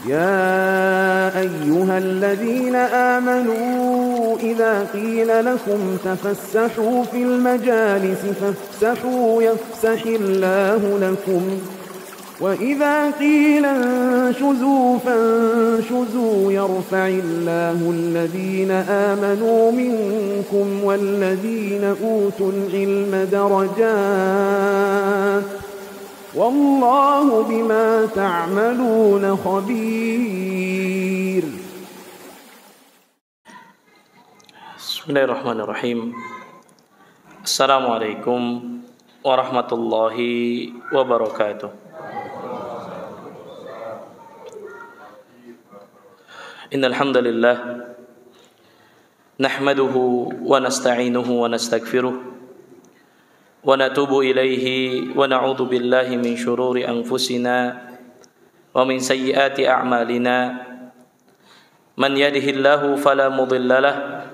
يا أيها الذين آمنوا إذا قيل لكم تفسحوا في المجالس فافسحوا يفسح الله لكم وإذا قيل انشزوا فانشزوا يرفع الله الذين آمنوا منكم والذين أوتوا العلم درجات والله بما تعملون خبير. Bismillahirrahmanirrahim. Assalamualaikum warahmatullahi wabarakatuh. Innal hamdalillah nahmaduhu wa nasta'inuhu wa nastaghfiruh wa natubu ilaihi wa na'udzu billahi min syururi anfusina wa min sayyiati a'malina man yahdihillahu fala mudilla lahu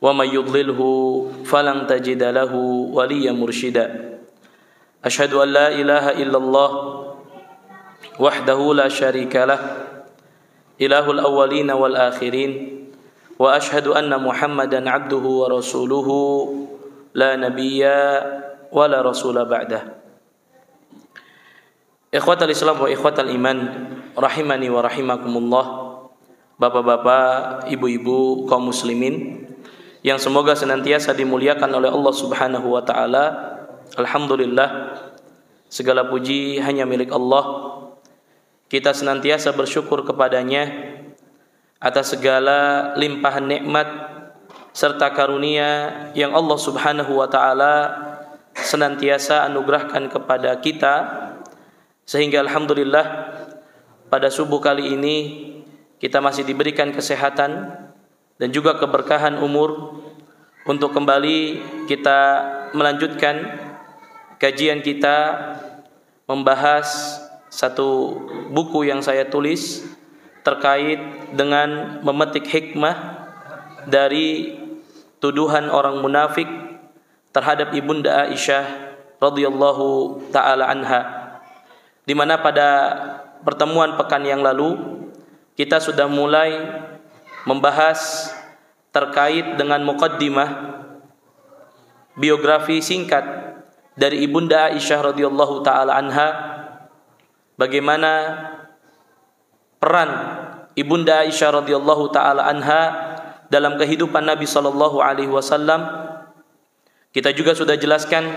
wa may yudlilhu falan tajida lahu waliyyan mursyida. Asyhadu an la ilaha illallah wahdahu la syarika lah ilahul awwalin wal akhirin wa asyhadu anna Muhammadan abduhu wa rasuluhu la nabiyya wa la rasula ba'dah. Ikhwatal Islam wa ikhwatal iman rahimani wa rahimakumullah. Bapak-bapak, ibu-ibu kaum muslimin yang semoga senantiasa dimuliakan oleh Allah Subhanahu wa taala. Alhamdulillah, segala puji hanya milik Allah. Kita senantiasa bersyukur kepadanya atas segala limpahan nikmat serta karunia yang Allah Subhanahu wa taala senantiasa anugerahkan kepada kita, sehingga alhamdulillah pada subuh kali ini kita masih diberikan kesehatan dan juga keberkahan umur untuk kembali kita melanjutkan kajian kita membahas satu buku yang saya tulis terkait dengan memetik hikmah dari tuduhan orang munafik terhadap Ibunda Aisyah radhiyallahu taala anha, di mana pada pertemuan pekan yang lalu kita sudah mulai membahas terkait dengan muqaddimah biografi singkat dari Ibunda Aisyah radhiyallahu taala anha, bagaimana peran Ibunda Aisyah radhiyallahu taala anha dalam kehidupan Nabi sallallahu alaihi wasallam. Kita juga sudah jelaskan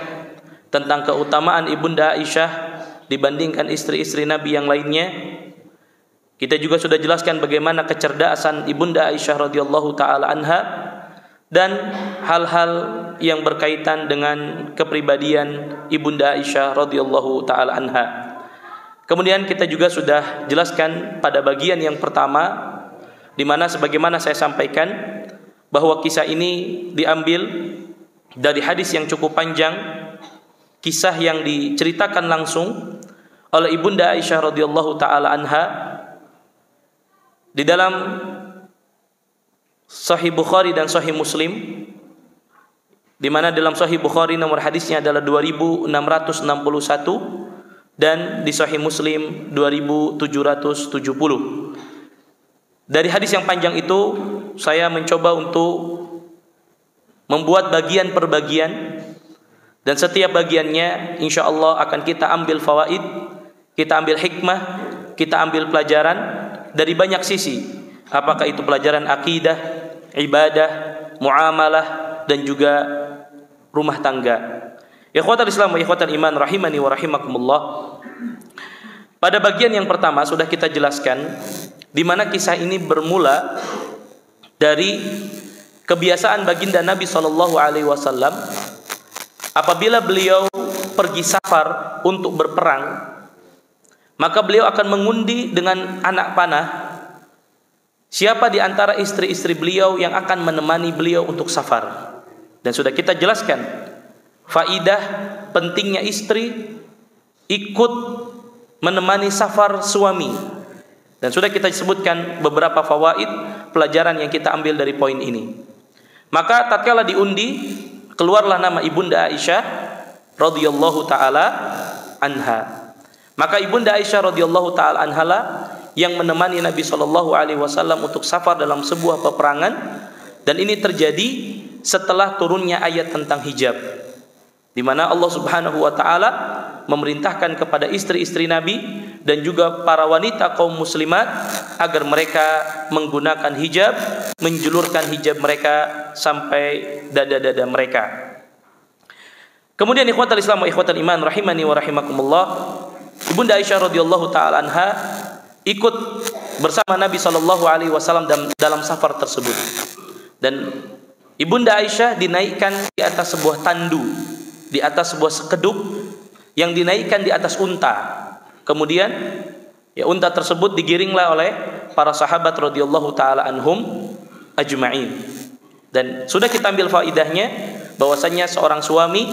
tentang keutamaan Ibunda Aisyah dibandingkan istri-istri Nabi yang lainnya. Kita juga sudah jelaskan bagaimana kecerdasan Ibunda Aisyah radhiyallahu taala anha dan hal-hal yang berkaitan dengan kepribadian Ibunda Aisyah radhiyallahu taala anha. Kemudian kita juga sudah jelaskan pada bagian yang pertama, di mana sebagaimana saya sampaikan bahwa kisah ini diambil dari hadis yang cukup panjang, kisah yang diceritakan langsung oleh Ibunda Aisyah radhiyallahu taala anha di dalam Sahih Bukhari dan Sahih Muslim, di mana dalam Sahih Bukhari nomor hadisnya adalah 2661 dan di Sahih Muslim 2770. Dari hadis yang panjang itu saya mencoba untuk membuat bagian per bagian, dan setiap bagiannya insyaallah akan kita ambil fawaid, kita ambil hikmah, kita ambil pelajaran dari banyak sisi. Apakah itu pelajaran akidah, ibadah, muamalah, dan juga rumah tangga. Ikhwatal Islam wa ikhwatal iman rahimani wa rahimakumullah. Pada bagian yang pertama sudah kita jelaskan di mana kisah ini bermula dari kebiasaan baginda Nabi sallallahu alaihi wasallam apabila beliau pergi safar untuk berperang, maka beliau akan mengundi dengan anak panah siapa di antara istri-istri beliau yang akan menemani beliau untuk safar. Dan sudah kita jelaskan faidah pentingnya istri ikut menemani safar suami, dan sudah kita sebutkan beberapa fawaid pelajaran yang kita ambil dari poin ini. Maka tatkala diundi, keluarlah nama Ibunda Aisyah radhiyallahu taala anha. Maka Ibunda Aisyah radhiyallahu taala anha yang menemani Nabi Shallallahu Alaihi Wasallam untuk safar dalam sebuah peperangan, dan ini terjadi setelah turunnya ayat tentang hijab, di mana Allah Subhanahu Wa Taala memerintahkan kepada istri-istri Nabi dan juga para wanita kaum muslimat agar mereka menggunakan hijab, menjulurkan hijab mereka sampai dada-dada mereka. Kemudian ikhwatal Islam wa ikhwatal iman rahimani wa rahimakumullah, Ibunda Aisyah radhiyallahu taala anha ikut bersama Nabi Shallallahu Alaihi Wasallam dalam safar tersebut, dan Ibunda Aisyah dinaikkan di atas sebuah tandu, di atas sebuah sekeduk yang dinaikkan di atas unta. Kemudian ya, unta tersebut digiringlah oleh para sahabat radhiyallahu taala anhum ajma'in. Dan sudah kita ambil faidahnya bahwasanya seorang suami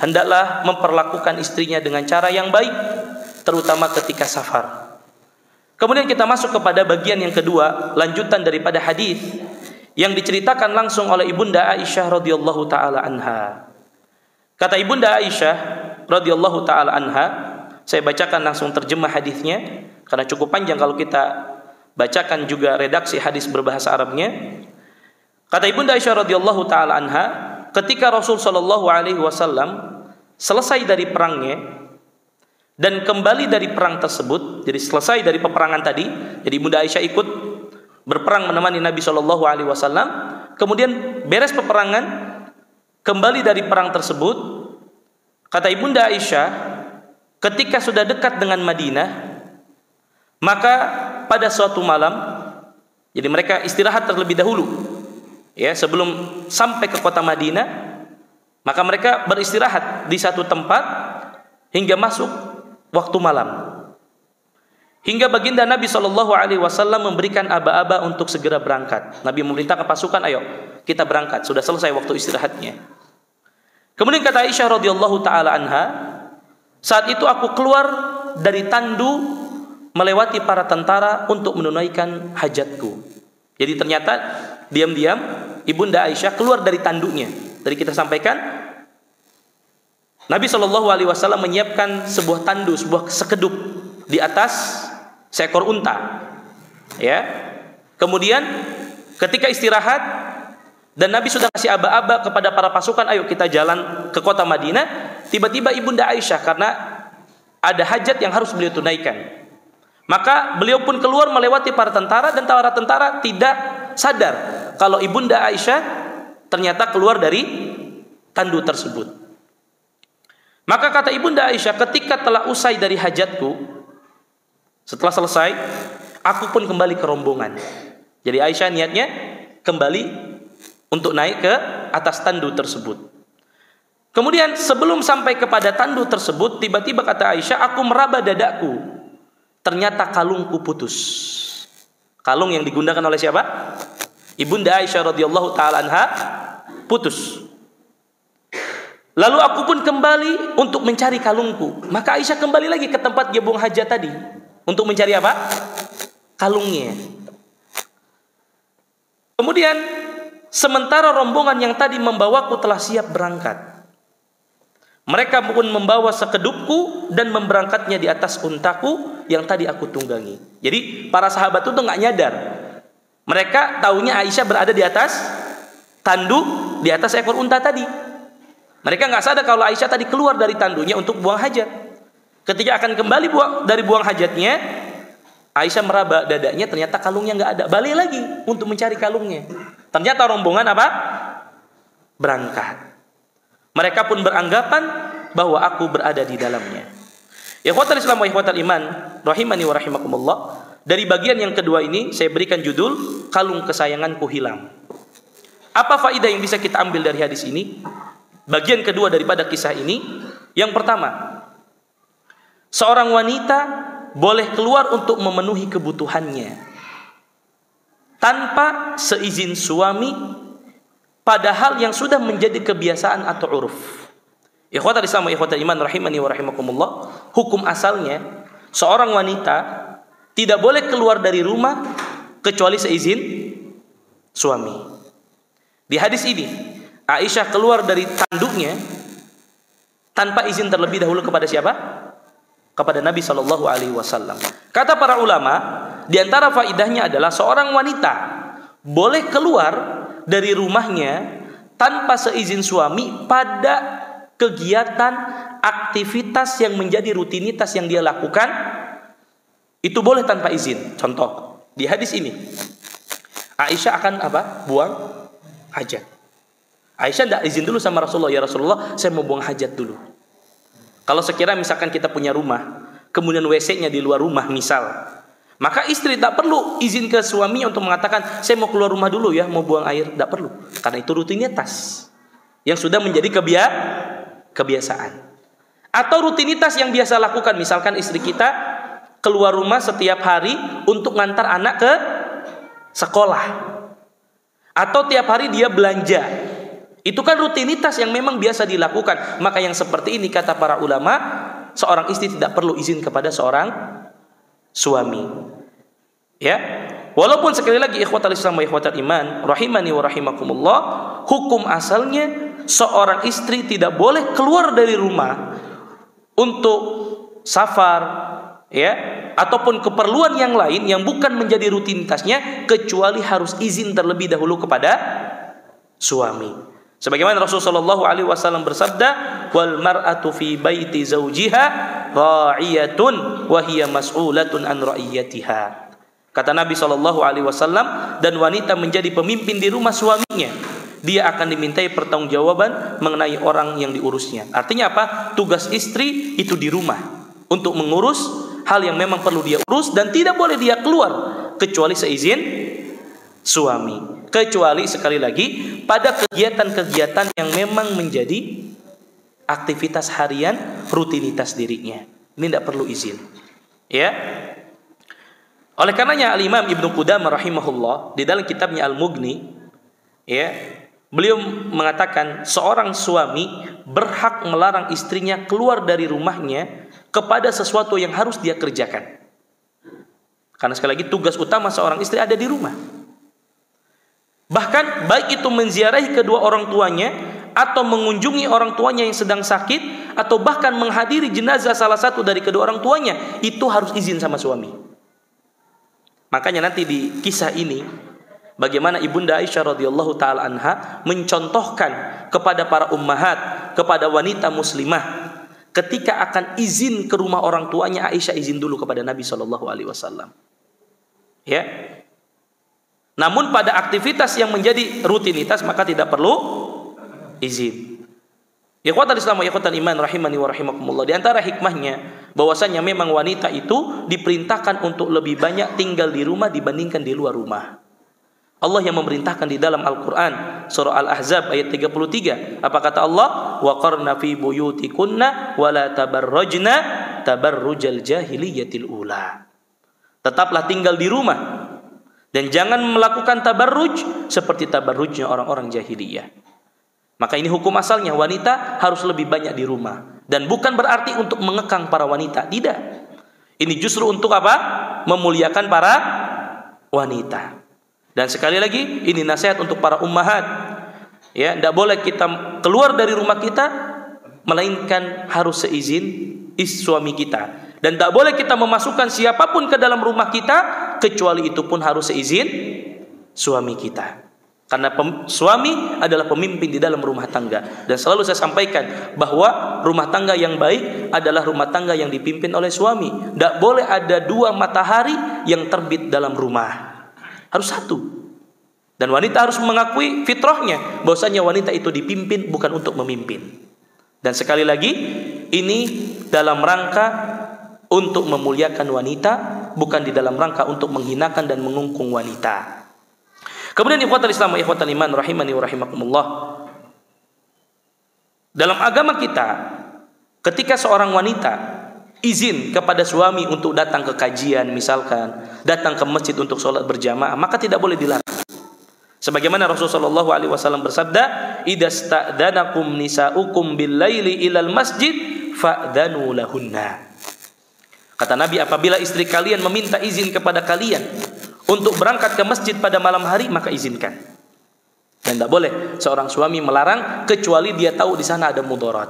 hendaklah memperlakukan istrinya dengan cara yang baik, terutama ketika safar. Kemudian kita masuk kepada bagian yang kedua, lanjutan daripada hadis yang diceritakan langsung oleh Ibunda Aisyah radhiyallahu taala anha. Kata Ibunda Aisyah radhiyallahu taala anha, saya bacakan langsung terjemah hadisnya karena cukup panjang kalau kita bacakan juga redaksi hadis berbahasa Arabnya. Kata Ibunda Aisyah radhiyallahu taala anha, ketika Rasul sallallahu alaihi wasallam selesai dari perangnya dan kembali dari perang tersebut, jadi selesai dari peperangan tadi, jadi Ibunda Aisyah ikut berperang menemani Nabi sallallahu alaihi wasallam, kemudian beres peperangan, kembali dari perang tersebut, kata Ibunda Aisyah, ketika sudah dekat dengan Madinah, maka pada suatu malam, jadi mereka istirahat terlebih dahulu, ya, sebelum sampai ke kota Madinah, maka mereka beristirahat di satu tempat hingga masuk waktu malam. Hingga baginda Nabi Shallallahu Alaihi Wasallam memberikan aba-aba untuk segera berangkat. Nabi memerintahkan pasukan, ayo kita berangkat, sudah selesai waktu istirahatnya. Kemudian kata Aisyah radhiyallahu taala anha, saat itu aku keluar dari tandu melewati para tentara untuk menunaikan hajatku. Jadi ternyata diam-diam Ibunda Aisyah keluar dari tandunya. Tadi kita sampaikan Nabi Shallallahu Alaihi Wasallam menyiapkan sebuah tandu, sebuah sekeduk di atas seekor unta. Ya. Kemudian ketika istirahat dan Nabi sudah kasih aba-aba kepada para pasukan, ayo kita jalan ke kota Madinah. Tiba-tiba Ibunda Aisyah, karena ada hajat yang harus beliau tunaikan, maka beliau pun keluar melewati para tentara, dan para tentara tidak sadar kalau Ibunda Aisyah ternyata keluar dari tandu tersebut. Maka kata Ibunda Aisyah, ketika telah usai dari hajatku, setelah selesai, aku pun kembali ke rombongan. Jadi Aisyah niatnya kembali untuk naik ke atas tandu tersebut. Kemudian sebelum sampai kepada tandu tersebut, tiba-tiba kata Aisyah, aku meraba dadaku. Ternyata kalungku putus. Kalung yang digunakan oleh siapa? Ibunda Aisyah radhiyallahu taala anha putus. Lalu aku pun kembali untuk mencari kalungku. Maka Aisyah kembali lagi ke tempat dia buang hajat tadi untuk mencari apa? Kalungnya. Kemudian sementara rombongan yang tadi membawaku telah siap berangkat, mereka pun membawa sekedupku dan memberangkatnya di atas untaku yang tadi aku tunggangi. Jadi para sahabat itu nggak nyadar. Mereka taunya Aisyah berada di atas tandu, di atas ekor unta tadi. Mereka nggak sadar kalau Aisyah tadi keluar dari tandunya untuk buang hajat. Ketika akan kembali dari buang hajatnya, Aisyah meraba dadanya, ternyata kalungnya nggak ada. Balik lagi untuk mencari kalungnya. Ternyata rombongan apa? Berangkat. Mereka pun beranggapan bahwa aku berada di dalamnya. Ikhwatal Islam wa ikhwatal iman rahimani wa rahimakumullah. Dari bagian yang kedua ini saya berikan judul kalung kesayanganku hilang. Apa faedah yang bisa kita ambil dari hadis ini? Bagian kedua daripada kisah ini, yang pertama, seorang wanita boleh keluar untuk memenuhi kebutuhannya tanpa seizin suami, padahal yang sudah menjadi kebiasaan atau uruf. Ikhwatal Islam wa ikhwatal iman rahimani wa rahimakumullah, hukum asalnya seorang wanita tidak boleh keluar dari rumah kecuali seizin suami. Di hadis ini Aisyah keluar dari tanduknya tanpa izin terlebih dahulu kepada siapa? Kepada Nabi Shallallahu Alaihi Wasallam. Kata para ulama, di antara faidahnya adalah seorang wanita boleh keluar dari rumahnya tanpa seizin suami pada kegiatan, aktivitas yang menjadi rutinitas yang dia lakukan, itu boleh tanpa izin. Contoh, di hadis ini Aisyah akan buang hajat. Aisyah tidak izin dulu sama Rasulullah, ya Rasulullah, saya mau buang hajat dulu. Kalau sekira misalkan kita punya rumah, kemudian WC-nya di luar rumah misal, maka istri tak perlu izin ke suaminya untuk mengatakan saya mau keluar rumah dulu ya, mau buang air. Tidak perlu, karena itu rutinitas yang sudah menjadi kebiasaan. Atau rutinitas yang biasa lakukan, misalkan istri kita keluar rumah setiap hari untuk ngantar anak ke sekolah, atau tiap hari dia belanja. Itu kan rutinitas yang memang biasa dilakukan. Maka yang seperti ini kata para ulama, seorang istri tidak perlu izin kepada seorang suami. Ya, walaupun sekali lagi ikhwatal Islam wa ikhwatal iman, rahimani wa rahimakumullah, hukum asalnya seorang istri tidak boleh keluar dari rumah untuk safar, ya, ataupun keperluan yang lain yang bukan menjadi rutinitasnya, kecuali harus izin terlebih dahulu kepada suami. Sebagaimana Rasulullah SAW bersabda, wal mar'atu fi baiti zawjiha ra'iyatun wa hiya mas'ulatun an ra'iyatiha. Kata Nabi SAW, dan wanita menjadi pemimpin di rumah suaminya, dia akan dimintai pertanggungjawaban mengenai orang yang diurusnya. Artinya apa? Tugas istri itu di rumah untuk mengurus hal yang memang perlu dia urus, dan tidak boleh dia keluar kecuali seizin suami. Kecuali sekali lagi pada kegiatan-kegiatan yang memang menjadi aktivitas harian, rutinitas dirinya. Ini tidak perlu izin. Ya. Oleh karenanya Al-Imam Ibnu Qudamah rahimahullah di dalam kitabnya Al-Mughni, ya, beliau mengatakan seorang suami berhak melarang istrinya keluar dari rumahnya kepada sesuatu yang harus dia kerjakan. Karena sekali lagi tugas utama seorang istri ada di rumah. Bahkan baik itu menziarahi kedua orang tuanya, atau mengunjungi orang tuanya yang sedang sakit, atau bahkan menghadiri jenazah salah satu dari kedua orang tuanya, itu harus izin sama suami. Makanya nanti di kisah ini, bagaimana Ibunda Aisyah radhiyallahu taala anha mencontohkan kepada para ummahat, kepada wanita muslimah, ketika akan izin ke rumah orang tuanya, Aisyah izin dulu kepada Nabi SAW. Ya. Namun pada aktivitas yang menjadi rutinitas maka tidak perlu izin. Ikhwatal Islam wa ikhwatal iman rahimani wa rahimakumullah, di antara hikmahnya bahwasanya memang wanita itu diperintahkan untuk lebih banyak tinggal di rumah dibandingkan di luar rumah. Allah yang memerintahkan di dalam Al-Qur'an surah Al-Ahzab ayat 33. Apa kata Allah? Wa qarna fi buyutikunna wa la tabarrajna tabarrujal jahiliyatil ula. Tetaplah tinggal di rumah dan jangan melakukan tabarruj seperti tabarrujnya orang-orang jahiliyah. Maka ini hukum asalnya, wanita harus lebih banyak di rumah. Dan bukan berarti untuk mengekang para wanita, tidak. Ini justru untuk apa? Memuliakan para wanita. Dan sekali lagi, ini nasihat untuk para ummahat. Ya, tidak boleh kita keluar dari rumah kita melainkan harus seizin suami kita. Dan tak boleh kita memasukkan siapapun ke dalam rumah kita kecuali itu pun harus seizin suami kita. Karena suami adalah pemimpin di dalam rumah tangga. Dan selalu saya sampaikan bahwa rumah tangga yang baik adalah rumah tangga yang dipimpin oleh suami. Tak boleh ada dua matahari yang terbit dalam rumah. Harus satu. Dan wanita harus mengakui fitrahnya bahwasanya wanita itu dipimpin bukan untuk memimpin. Dan sekali lagi, ini dalam rangka untuk memuliakan wanita, bukan di dalam rangka untuk menghinakan dan mengungkung wanita. Kemudian ikhwatal Islam wa ikhwatal iman rahimani wa rahimakumullah, dalam agama kita, ketika seorang wanita izin kepada suami untuk datang ke kajian, misalkan datang ke masjid untuk sholat berjamaah, maka tidak boleh dilarang. Sebagaimana Rasulullah SAW bersabda, idasta'danakum nisa'ukum bil-laili ilal masjid fa'dhanu lahunna. Kata Nabi, apabila istri kalian meminta izin kepada kalian untuk berangkat ke masjid pada malam hari, maka izinkan. Dan tidak boleh seorang suami melarang kecuali dia tahu di sana ada mudarat.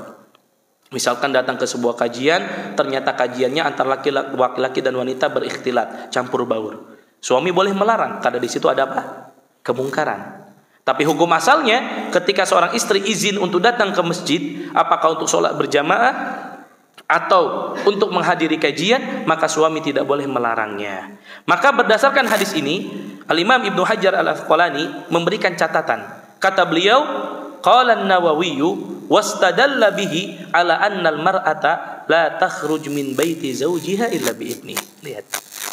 Misalkan datang ke sebuah kajian, ternyata kajiannya antara laki-laki dan wanita berikhtilat, campur baur. Suami boleh melarang karena di situ ada apa? Kemungkaran. Tapi hukum asalnya ketika seorang istri izin untuk datang ke masjid, apakah untuk sholat berjamaah atau untuk menghadiri kajian, maka suami tidak boleh melarangnya. Maka berdasarkan hadis ini, Al-Imam Ibnu Hajar Al-Asqalani memberikan catatan. Kata beliau, qala an-Nawawi wastadalla bihi ala anna al-mar'ata la takhruj min baiti zawjiha illa bi idni. Lihat.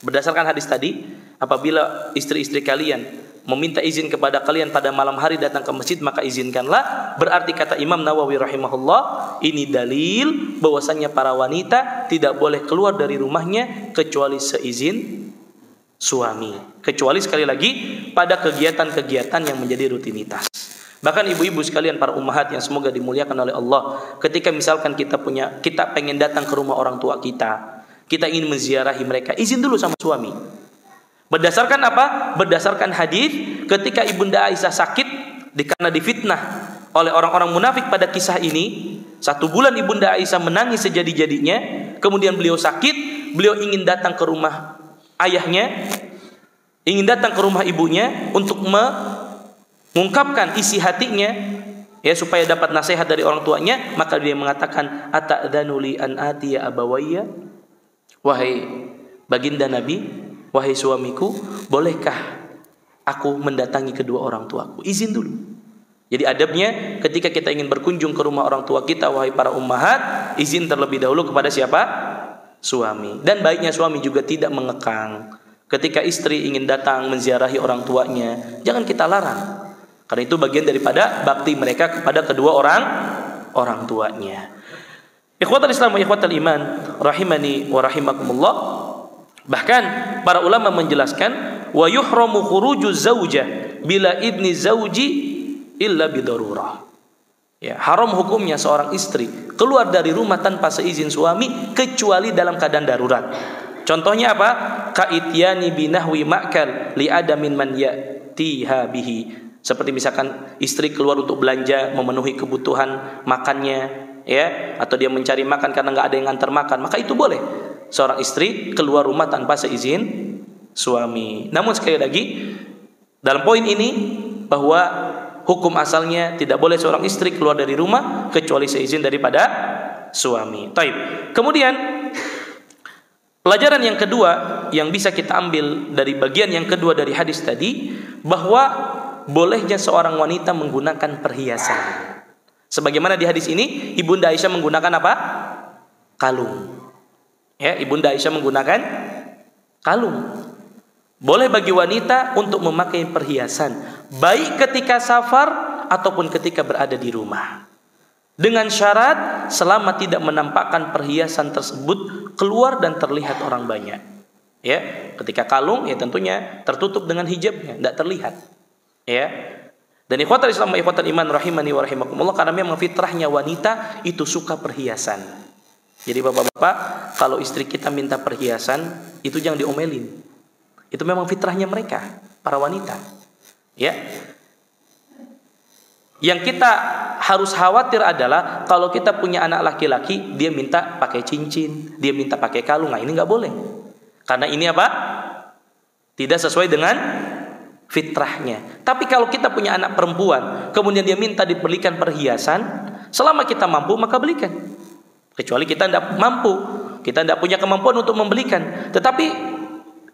Berdasarkan hadis tadi, apabila istri-istri kalian meminta izin kepada kalian pada malam hari datang ke masjid, maka izinkanlah. Berarti kata Imam Nawawi rahimahullah, ini dalil bahwasannya para wanita tidak boleh keluar dari rumahnya kecuali seizin suami. Kecuali sekali lagi pada kegiatan-kegiatan yang menjadi rutinitas. Bahkan ibu-ibu sekalian, para ummahat yang semoga dimuliakan oleh Allah, ketika misalkan kita pengen datang ke rumah orang tua kita ingin menziarahi mereka, izin dulu sama suami. Berdasarkan apa? Berdasarkan hadis ketika Ibunda Aisyah sakit karena difitnah oleh orang-orang munafik pada kisah ini. 1 bulan Ibunda Aisyah menangis sejadi-jadinya, kemudian beliau sakit, beliau ingin datang ke rumah ayahnya, ingin datang ke rumah ibunya untuk mengungkapkan isi hatinya, ya, supaya dapat nasihat dari orang tuanya. Maka dia mengatakan, ata'dzanu li an atiya abawayya, wahai baginda Nabi, wahai suamiku, bolehkah aku mendatangi kedua orang tuaku? Izin dulu. Jadi adabnya ketika kita ingin berkunjung ke rumah orang tua kita, wahai para ummahat, izin terlebih dahulu kepada siapa? Suami. Dan baiknya suami juga tidak mengekang. Ketika istri ingin datang menziarahi orang tuanya, jangan kita larang. Karena itu bagian daripada bakti mereka kepada kedua orang tuanya. Ikhwatal Islam wa ikhwatal iman, rahimani wa rahimakumullah. Bahkan para ulama menjelaskan, wa yuhramu khuruju zaujah bila idni zauji illa bidarurah. Ya, haram hukumnya seorang istri keluar dari rumah tanpa seizin suami kecuali dalam keadaan darurat. Contohnya apa? Kaityani binahwi ma'kal li adamin man ya'tiha bihi. Seperti misalkan istri keluar untuk belanja, memenuhi kebutuhan makannya, ya, atau dia mencari makan karena nggak ada yang ngantar makan, maka itu boleh seorang istri keluar rumah tanpa seizin suami. Namun sekali lagi, dalam poin ini bahwa hukum asalnya tidak boleh seorang istri keluar dari rumah kecuali seizin daripada suami. Taib. Kemudian pelajaran yang kedua yang bisa kita ambil dari bagian yang kedua dari hadis tadi, bahwa bolehnya seorang wanita menggunakan perhiasan. Sebagaimana di hadis ini, Ibunda Aisyah menggunakan apa? Kalung. Ya, Ibunda Aisyah menggunakan kalung. Boleh bagi wanita untuk memakai perhiasan, baik ketika safar ataupun ketika berada di rumah. Dengan syarat selama tidak menampakkan perhiasan tersebut keluar dan terlihat orang banyak. Ya, ketika kalung ya tentunya tertutup dengan hijabnya, tidak terlihat. Ya. Dan ikhwatal Islam wa ikhwatal iman rahimani wa rahimakumullah, karena memang fitrahnya wanita itu suka perhiasan. Jadi bapak-bapak, kalau istri kita minta perhiasan, itu jangan diomelin. Itu memang fitrahnya mereka, para wanita. Ya. Yang kita harus khawatir adalah kalau kita punya anak laki-laki, dia minta pakai cincin, dia minta pakai kalung. Nah, ini nggak boleh. Karena ini apa? Tidak sesuai dengan fitrahnya. Tapi kalau kita punya anak perempuan, kemudian dia minta dibelikan perhiasan, selama kita mampu maka belikan. Kecuali kita tidak mampu, kita tidak punya kemampuan untuk membelikan. Tetapi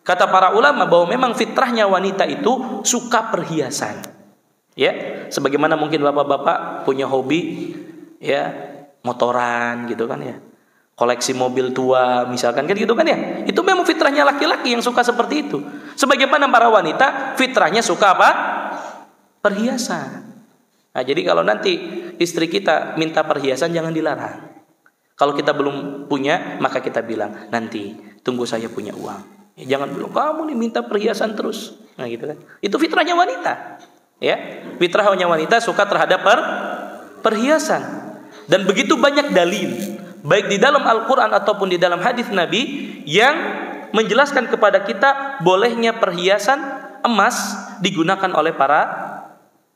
kata para ulama bahwa memang fitrahnya wanita itu suka perhiasan. Ya, sebagaimana mungkin bapak-bapak punya hobi ya motoran gitu kan ya. Koleksi mobil tua misalkan kan gitu kan ya. Itu memang fitrahnya laki-laki yang suka seperti itu. Sebagaimana para wanita fitrahnya suka apa? Perhiasan. Nah, jadi kalau nanti istri kita minta perhiasan jangan dilarang. Kalau kita belum punya maka kita bilang, nanti tunggu saya punya uang. Ya, jangan bilang kamu nih minta perhiasan terus. Nah, gitu kan. Itu fitrahnya wanita. Ya, fitrahnya wanita suka terhadap perhiasan. Dan begitu banyak dalil baik di dalam Al-Quran ataupun di dalam hadis Nabi yang menjelaskan kepada kita bolehnya perhiasan emas digunakan oleh para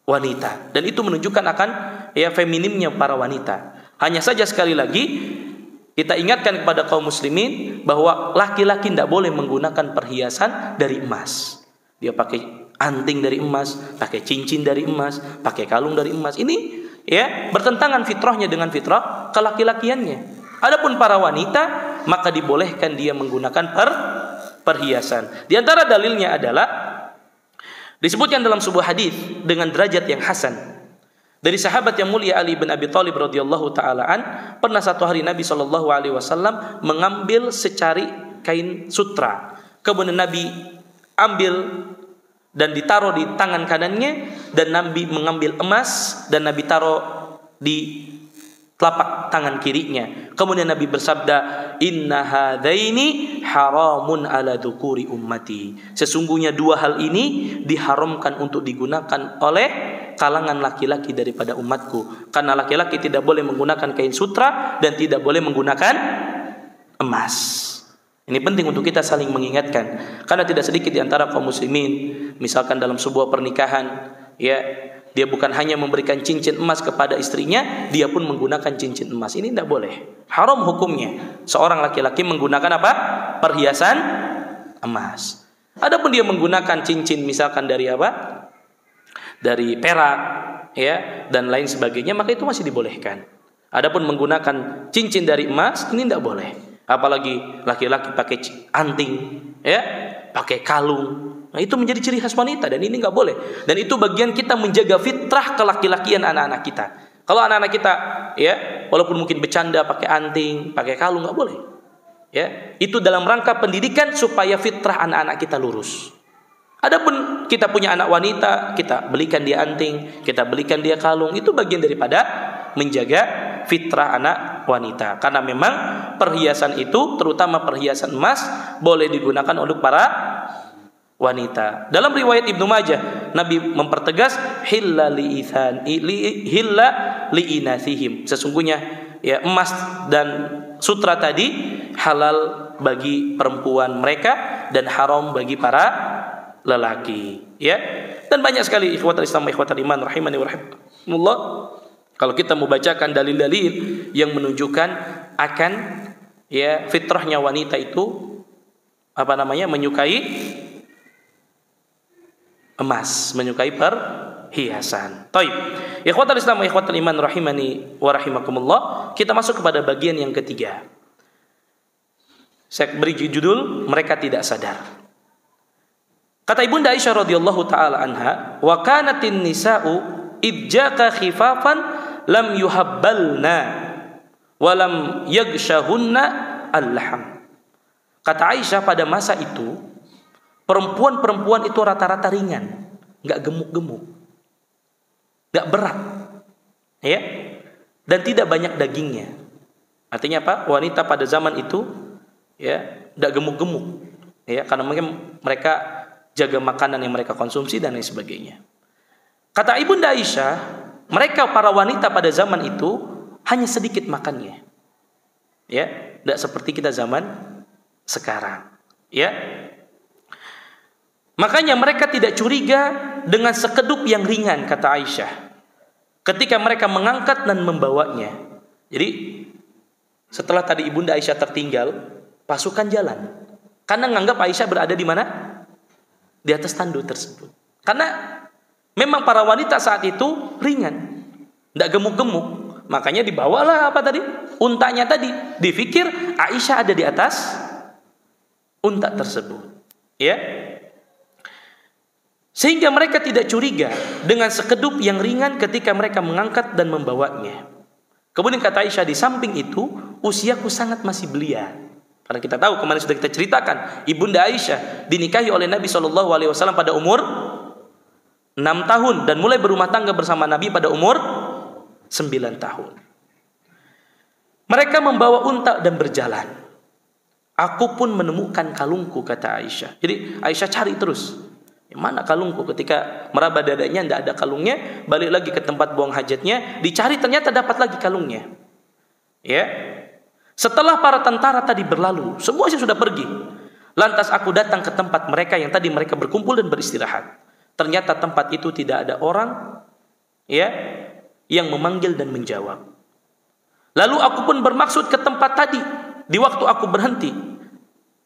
wanita, dan itu menunjukkan akan ya feminimnya para wanita. Hanya saja sekali lagi kita ingatkan kepada kaum muslimin bahwa laki-laki tidak boleh menggunakan perhiasan dari emas. Dia pakai anting dari emas, pakai cincin dari emas, pakai kalung dari emas. Ini ya bertentangan fitrahnya dengan fitrah kelaki-lakiannya. Adapun para wanita, maka dibolehkan dia menggunakan perhiasan. Di antara dalilnya adalah disebutkan dalam sebuah hadis dengan derajat yang hasan dari sahabat yang mulia Ali bin Abi Thalib radhiyallahu taala an, pernah satu hari Nabi sallallahu alaihi wasallam mengambil secari kain sutra. Kemudian Nabi ambil dan ditaruh di tangan kanannya, dan Nabi mengambil emas dan Nabi taruh di telapak tangan kirinya. Kemudian Nabi bersabda, "Inna hadaini haramun ala dzukuri ummati." Sesungguhnya dua hal ini diharamkan untuk digunakan oleh kalangan laki-laki daripada umatku. Karena laki-laki tidak boleh menggunakan kain sutra dan tidak boleh menggunakan emas. Ini penting untuk kita saling mengingatkan, karena tidak sedikit di antara kaum muslimin, misalkan dalam sebuah pernikahan, ya, dia bukan hanya memberikan cincin emas kepada istrinya, dia pun menggunakan cincin emas. Ini tidak boleh. Haram hukumnya seorang laki-laki menggunakan apa? Perhiasan emas. Adapun dia menggunakan cincin misalkan dari apa? Dari perak, ya, dan lain sebagainya, maka itu masih dibolehkan. Adapun menggunakan cincin dari emas, ini tidak boleh. Apalagi laki-laki pakai anting, ya, pakai kalung. Nah, itu menjadi ciri khas wanita dan ini nggak boleh. Dan itu bagian kita menjaga fitrah kelaki-lakian anak-anak kita. Kalau anak-anak kita, ya, walaupun mungkin bercanda pakai anting, pakai kalung, nggak boleh. Ya, itu dalam rangka pendidikan supaya fitrah anak-anak kita lurus. Adapun kita punya anak wanita, kita belikan dia anting, kita belikan dia kalung, itu bagian daripada menjaga fitrah anak wanita. Karena memang perhiasan itu, terutama perhiasan emas, boleh digunakan oleh para wanita. Dalam riwayat Ibnu Majah, Nabi mempertegas hilla li inathihim. Sesungguhnya ya emas dan sutra tadi halal bagi perempuan mereka dan haram bagi para lelaki, ya. Dan banyak sekali ikhwatul Islam, ikhwatul iman rahimani wa rahimakumullah. Kalau kita membacakan dalil-dalil yang menunjukkan akan ya fitrahnya wanita itu menyukai emas, menyukai perhiasan. Taib. Ikhwatul Islam, ikhwatul iman rahimani wa rahimakumullah. Kita masuk kepada bagian yang ketiga. Saya beri judul mereka tidak sadar. Kata Ibunda Aisyah radhiyallahu taala anha, "Wa kanatin nisa'u idjaka khifafan lam yuhabbalna wa lam yagshahunna al-laham." Kata Aisyah, pada masa itu perempuan-perempuan itu rata-rata ringan, enggak gemuk-gemuk, enggak berat, ya, dan tidak banyak dagingnya. Artinya apa? Wanita pada zaman itu ya enggak gemuk-gemuk, ya, karena mungkin mereka jaga makanan yang mereka konsumsi dan lain sebagainya. Kata Ibunda Aisyah, mereka para wanita pada zaman itu hanya sedikit makannya, ya, tidak seperti kita zaman sekarang, ya. Makanya mereka tidak curiga dengan sekeduk yang ringan, kata Aisyah, ketika mereka mengangkat dan membawanya. Jadi setelah tadi Ibunda Aisyah tertinggal, pasukan jalan, karena menganggap Aisyah berada di mana? Di atas tandu tersebut. Karena memang para wanita saat itu ringan, tidak gemuk-gemuk, makanya dibawalah apa tadi? Untanya tadi. Dipikir Aisyah ada di atas unta tersebut, ya. Sehingga mereka tidak curiga dengan sekedup yang ringan ketika mereka mengangkat dan membawanya. Kemudian kata Aisyah, di samping itu usiaku sangat masih belia. Karena kita tahu kemarin sudah kita ceritakan, Ibunda Aisyah dinikahi oleh Nabi SAW pada umur 6 tahun dan mulai berumah tangga bersama Nabi pada umur 9 tahun. Mereka membawa unta dan berjalan. Aku pun menemukan kalungku, kata Aisyah. Jadi Aisyah cari terus, mana kalungku? Ketika meraba dadanya tidak ada kalungnya, balik lagi ke tempat buang hajatnya, dicari ternyata dapat lagi kalungnya. Ya. Setelah para tentara tadi berlalu, semuanya sudah pergi. Lantas aku datang ke tempat mereka yang tadi mereka berkumpul dan beristirahat. Ternyata tempat itu tidak ada orang, ya, yang memanggil dan menjawab. Lalu aku pun bermaksud ke tempat tadi di waktu aku berhenti.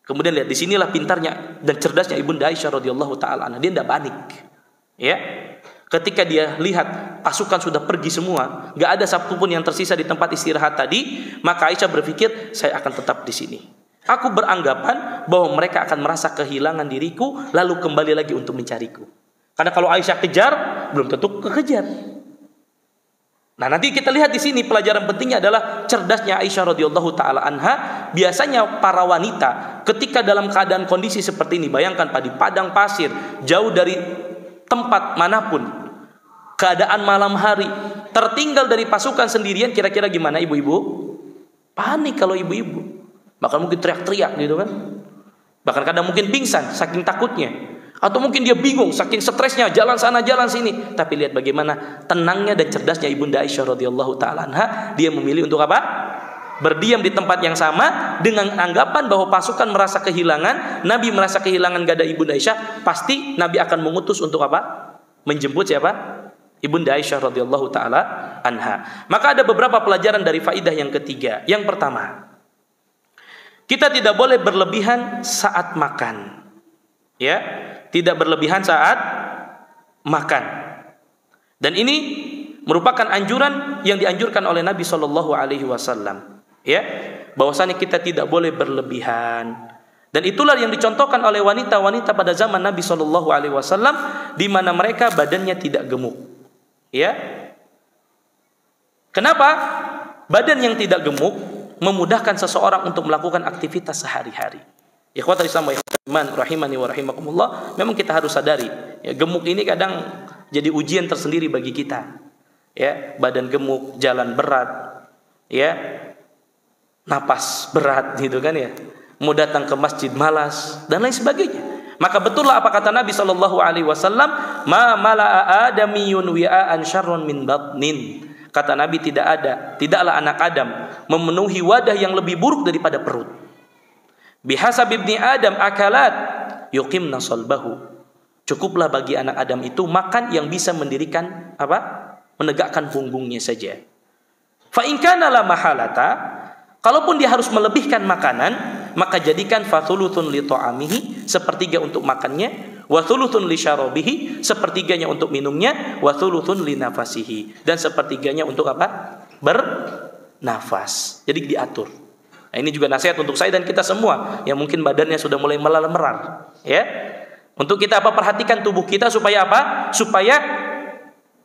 Kemudian lihat, disinilah pintarnya dan cerdasnya Ibunda Aisyah radhiyallahu taala anha. Dia tidak panik. Ya, ketika dia lihat pasukan sudah pergi semua, nggak ada satupun yang tersisa di tempat istirahat tadi, maka Aisyah berpikir, saya akan tetap di sini. Aku beranggapan bahwa mereka akan merasa kehilangan diriku, lalu kembali lagi untuk mencariku. Karena kalau Aisyah kejar, belum tentu kekejar. Nah, nanti kita lihat di sini pelajaran pentingnya adalah cerdasnya Aisyah radhiyallahu taala anha. Biasanya para wanita ketika dalam keadaan kondisi seperti ini, bayangkan Pak, di padang pasir, jauh dari tempat manapun, keadaan malam hari, tertinggal dari pasukan sendirian, kira-kira gimana ibu-ibu? Panik kalau ibu-ibu. Bahkan mungkin teriak-teriak gitu kan. Bahkan kadang mungkin pingsan saking takutnya. Atau mungkin dia bingung saking stresnya, jalan sana jalan sini. Tapi lihat bagaimana tenangnya dan cerdasnya Ibunda Aisyah radhiyallahu taala anha. Dia memilih untuk apa? Berdiam di tempat yang sama dengan anggapan bahwa pasukan merasa kehilangan, Nabi merasa kehilangan gak ada Ibunda Aisyah, pasti Nabi akan mengutus untuk apa? Menjemput siapa? Ibunda Aisyah radhiyallahu taala anha. Maka ada beberapa pelajaran dari faidah yang ketiga. Yang pertama, kita tidak boleh berlebihan saat makan. Ya, tidak berlebihan saat makan. Dan ini merupakan anjuran yang dianjurkan oleh Nabi Shallallahu Alaihi Wasallam. Ya, bahwasanya kita tidak boleh berlebihan. Dan itulah yang dicontohkan oleh wanita-wanita pada zaman Nabi Shallallahu Alaihi Wasallam, di mana mereka badannya tidak gemuk. Ya, kenapa? Badan yang tidak gemuk memudahkan seseorang untuk melakukan aktivitas sehari-hari. Ikhwatul Islam wa ikhwatul iman rahimani wa rahimakumullah, memang kita harus sadari, ya, gemuk ini kadang jadi ujian tersendiri bagi kita. Ya, badan gemuk, jalan berat, ya, napas berat gitu kan ya. Mau datang ke masjid malas dan lain sebagainya. Maka betullah apa kata Nabi sallallahu alaihi wasallam, "Ma mala'a adamiyun wi'an syarrun min batnin." Kata Nabi, tidaklah anak Adam memenuhi wadah yang lebih buruk daripada perut. Bihasab ibni Adam akalat yuqimna salbahu. Cukuplah bagi anak Adam itu makan yang bisa mendirikan apa? Menegakkan punggungnya saja. Fa in kana la mahalata, kalaupun dia harus melebihkan makanan, maka jadikan fathuluthun li ta'amihi, sepertiga untuk makannya, wa thuluthun li syarabihi, sepertiganya untuk minumnya, wa thuluthun li nafasihi, dan sepertiganya untuk apa? Bernafas. Jadi diatur. Nah, ini juga nasihat untuk saya dan kita semua yang mungkin badannya sudah mulai melar, ya. Untuk kita apa? Perhatikan tubuh kita supaya apa? Supaya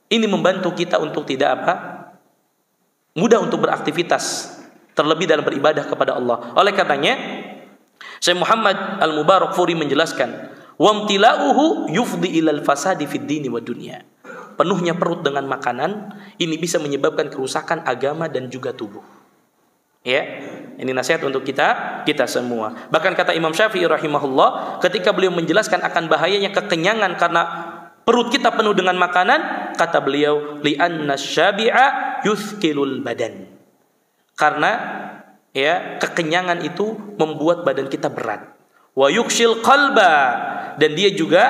ini membantu kita untuk tidak apa? Mudah untuk beraktivitas, terlebih dalam beribadah kepada Allah. Oleh karenanya, Syekh Muhammad Al-Mubarakfuri menjelaskan, "Wamtila'uhu yufdi ilal fasadi fid dini wa dunya." Penuhnya perut dengan makanan ini bisa menyebabkan kerusakan agama dan juga tubuh. Ya, ini nasihat untuk kita semua. Bahkan kata Imam Syafi'i rahimahullah, ketika beliau menjelaskan akan bahayanya kekenyangan karena perut kita penuh dengan makanan, kata beliau, li'anna syabi'a yuthqilul badan. Karena ya, kekenyangan itu membuat badan kita berat. Wa yukshil qalba, dan dia juga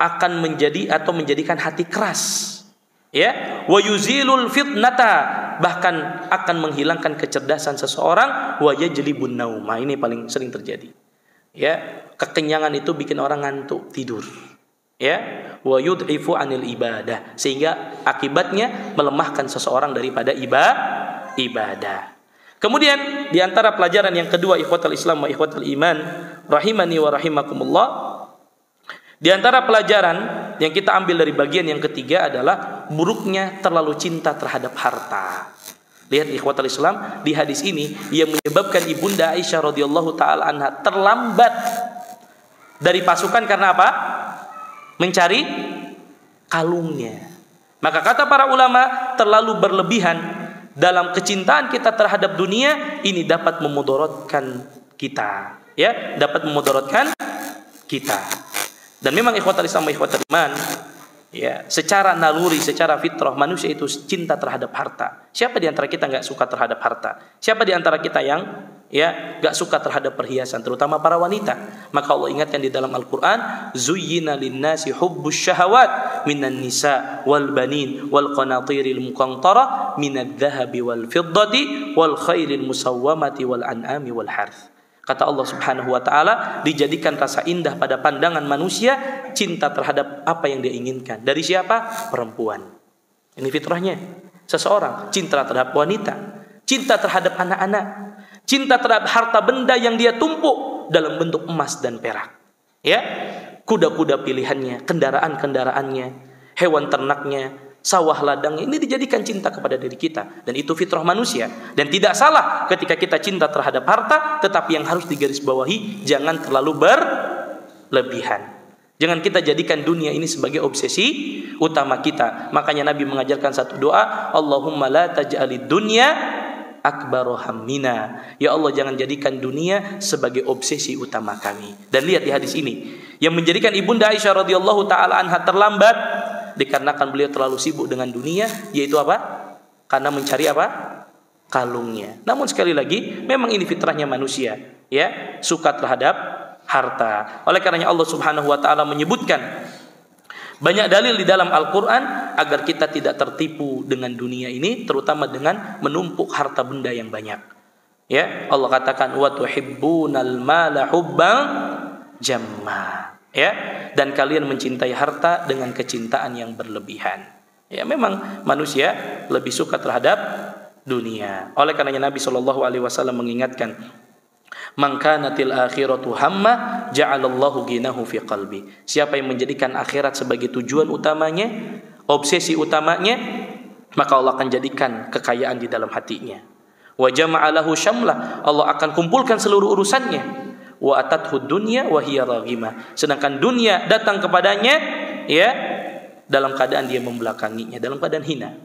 akan menjadikan hati keras. Ya, wa yuzilul fitnata, bahkan akan menghilangkan kecerdasan seseorang, wa yajlibun nauma. Ini paling sering terjadi. Ya, kekenyangan itu bikin orang ngantuk, tidur. Ya, wa yud'ifu anil ibadah, sehingga akibatnya melemahkan seseorang daripada ibadah. Kemudian di antara pelajaran yang kedua, ikhwatul Islam wa ikhwatul iman rahimani wa rahimakumullah, di antara pelajaran yang kita ambil dari bagian yang ketiga adalah buruknya terlalu cinta terhadap harta. Lihat ikhwatul Islam, di hadis ini yang menyebabkan Ibunda Aisyah radhiyallahu taala anha terlambat dari pasukan karena apa? Mencari kalungnya. Maka kata para ulama, terlalu berlebihan dalam kecintaan kita terhadap dunia ini dapat memudaratkan kita, ya, dapat memudaratkan kita. Dan memang ikhwatul Islam wa ikhwatul iman, ya, secara naluri, secara fitrah manusia itu cinta terhadap harta. Siapa di antara kita enggak suka terhadap harta? Siapa di antara kita yang ya enggak suka terhadap perhiasan, terutama para wanita? Maka Allah ingatkan di dalam Al-Qur'an, zuyyina lin-nasi hubbus syahawat minan nisa wal banin wal qanatiril muqantara minadh dhahabi wal fiddati wal khairil musawwamati wal an'ami wal harth. Kata Allah Subhanahu wa taala, dijadikan rasa indah pada pandangan manusia cinta terhadap apa yang dia inginkan. Dari siapa? Perempuan. Ini fitrahnya. Seseorang cinta terhadap wanita, cinta terhadap anak-anak, cinta terhadap harta benda yang dia tumpuk dalam bentuk emas dan perak. Ya, kuda-kuda pilihannya, kendaraan-kendaraannya, hewan ternaknya, sawah ladangnya, ini dijadikan cinta kepada diri kita. Dan itu fitrah manusia. Dan tidak salah ketika kita cinta terhadap harta, tetapi yang harus digarisbawahi, jangan terlalu berlebihan. Jangan kita jadikan dunia ini sebagai obsesi utama kita. Makanya Nabi mengajarkan satu doa, Allahumma la taj'alid dunya akbaru hammina. Ya Allah, jangan jadikan dunia sebagai obsesi utama kami. Dan lihat di hadis ini, yang menjadikan Ibunda Aisyah radhiyallahu taala anha terlambat dikarenakan beliau terlalu sibuk dengan dunia, yaitu apa? Karena mencari apa? Kalungnya. Namun sekali lagi, memang ini fitrahnya manusia, ya, suka terhadap harta. Oleh karenanya Allah Subhanahu wa taala menyebutkan banyak dalil di dalam Al-Qur'an agar kita tidak tertipu dengan dunia ini, terutama dengan menumpuk harta benda yang banyak. Ya, Allah katakan wa tuhibbunal mala hubban jamma. Ya, dan kalian mencintai harta dengan kecintaan yang berlebihan. Ya, memang manusia lebih suka terhadap dunia. Oleh karenanya Nabi sallallahu alaihi wasallam mengingatkan, man kanatil akhiratu hamma ja'alallahu ghinahu fi qalbi. Siapa yang menjadikan akhirat sebagai tujuan utamanya, obsesi utamanya, maka Allah akan jadikan kekayaan di dalam hatinya. Wa jama'alahu syamlah, Allah akan kumpulkan seluruh urusannya. Wa atathu dunya wa hiya raghimah. Sedangkan dunia datang kepadanya, ya, dalam keadaan dia membelakanginya, dalam keadaan hina.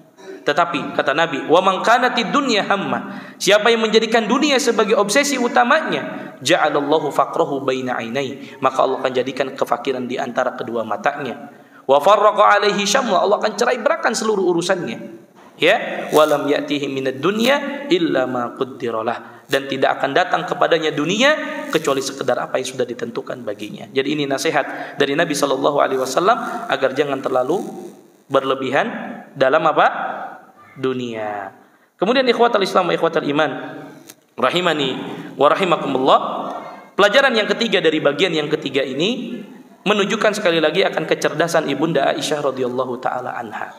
Tetapi kata Nabi, wa man kanatid dunya hamma, siapa yang menjadikan dunia sebagai obsesi utamanya, ja'alallahu faqrahu baina ainai, maka Allah akan jadikan kefakiran di antara kedua matanya. Wa farraqa alaihi syamla, Allah akan cerai berakan seluruh urusannya. Ya, walam ya'tihi minad dunya illa ma qaddaralah, dan tidak akan datang kepadanya dunia kecuali sekedar apa yang sudah ditentukan baginya. Jadi ini nasihat dari Nabi sallallahu alaihi wasallam agar jangan terlalu berlebihan dalam apa? Dunia. Kemudian ikhwatal Islam wa ikhwatal iman rahimani wa rahimakumullah, pelajaran yang ketiga dari bagian yang ketiga ini menunjukkan sekali lagi akan kecerdasan Ibunda Aisyah radhiyallahu taala anha.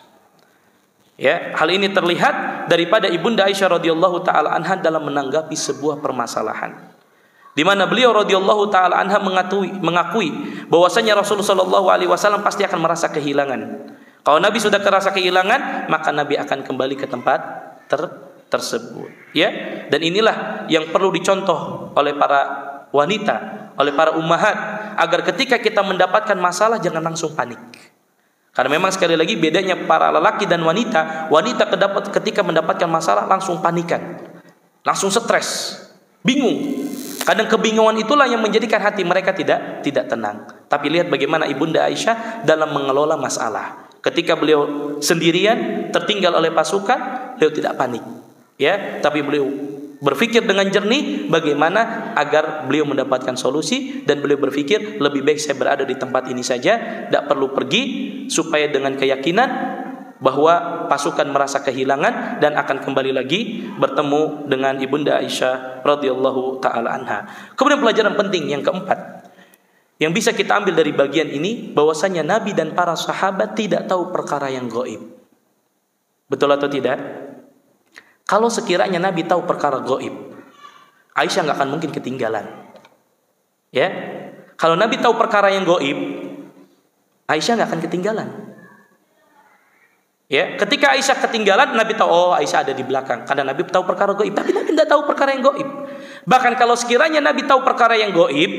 Ya, hal ini terlihat daripada Ibunda Aisyah radhiyallahu taala anha dalam menanggapi sebuah permasalahan, di mana beliau radhiyallahu taala anha mengakui bahwasanya Rasulullah sallallahu alaihi wasallam pasti akan merasa kehilangan. Kalau Nabi sudah merasa kehilangan, maka Nabi akan kembali ke tempat tersebut. Ya, dan inilah yang perlu dicontoh oleh para wanita, oleh para ummahat, agar ketika kita mendapatkan masalah jangan langsung panik. Karena memang sekali lagi bedanya para lelaki dan wanita, ketika mendapatkan masalah langsung panikan, langsung stres, bingung. Kadang kebingungan itulah yang menjadikan hati mereka tidak tenang. Tapi lihat bagaimana Ibunda Aisyah dalam mengelola masalah. Ketika beliau sendirian, tertinggal oleh pasukan, beliau tidak panik, ya, tapi beliau berpikir dengan jernih bagaimana agar beliau mendapatkan solusi, dan beliau berpikir lebih baik saya berada di tempat ini saja, tidak perlu pergi, supaya dengan keyakinan bahwa pasukan merasa kehilangan dan akan kembali lagi bertemu dengan Ibunda Aisyah radhiyallahu taala anha. Kemudian pelajaran penting yang keempat yang bisa kita ambil dari bagian ini, bahwasanya Nabi dan para sahabat tidak tahu perkara yang gaib. Betul atau tidak? Kalau sekiranya Nabi tahu perkara gaib, Aisyah nggak akan mungkin ketinggalan. Ya, kalau Nabi tahu perkara yang gaib, Aisyah nggak akan ketinggalan. Ya, ketika Aisyah ketinggalan, Nabi tahu, oh Aisyah ada di belakang, karena Nabi tahu perkara gaib. Tapi Nabi tidak tahu perkara yang gaib. Bahkan kalau sekiranya Nabi tahu perkara yang gaib,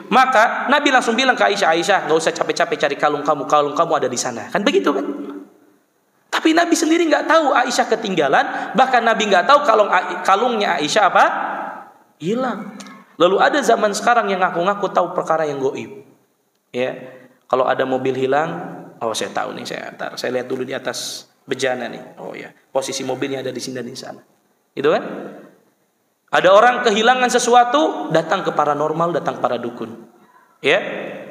maka Nabi langsung bilang ke Aisyah, Aisyah, nggak usah capek-capek cari kalung kamu ada di sana, kan begitu kan? Tapi Nabi sendiri nggak tahu Aisyah ketinggalan, bahkan Nabi nggak tahu kalungnya Aisyah apa? Hilang. Lalu ada zaman sekarang yang ngaku-ngaku tahu perkara yang gaib. Ya, kalau ada mobil hilang, oh saya tahu nih, saya lihat dulu di atas bejana nih, oh ya, posisi mobilnya ada di sini dan di sana, itu kan? Ada orang kehilangan sesuatu, datang ke paranormal, datang para dukun, ya,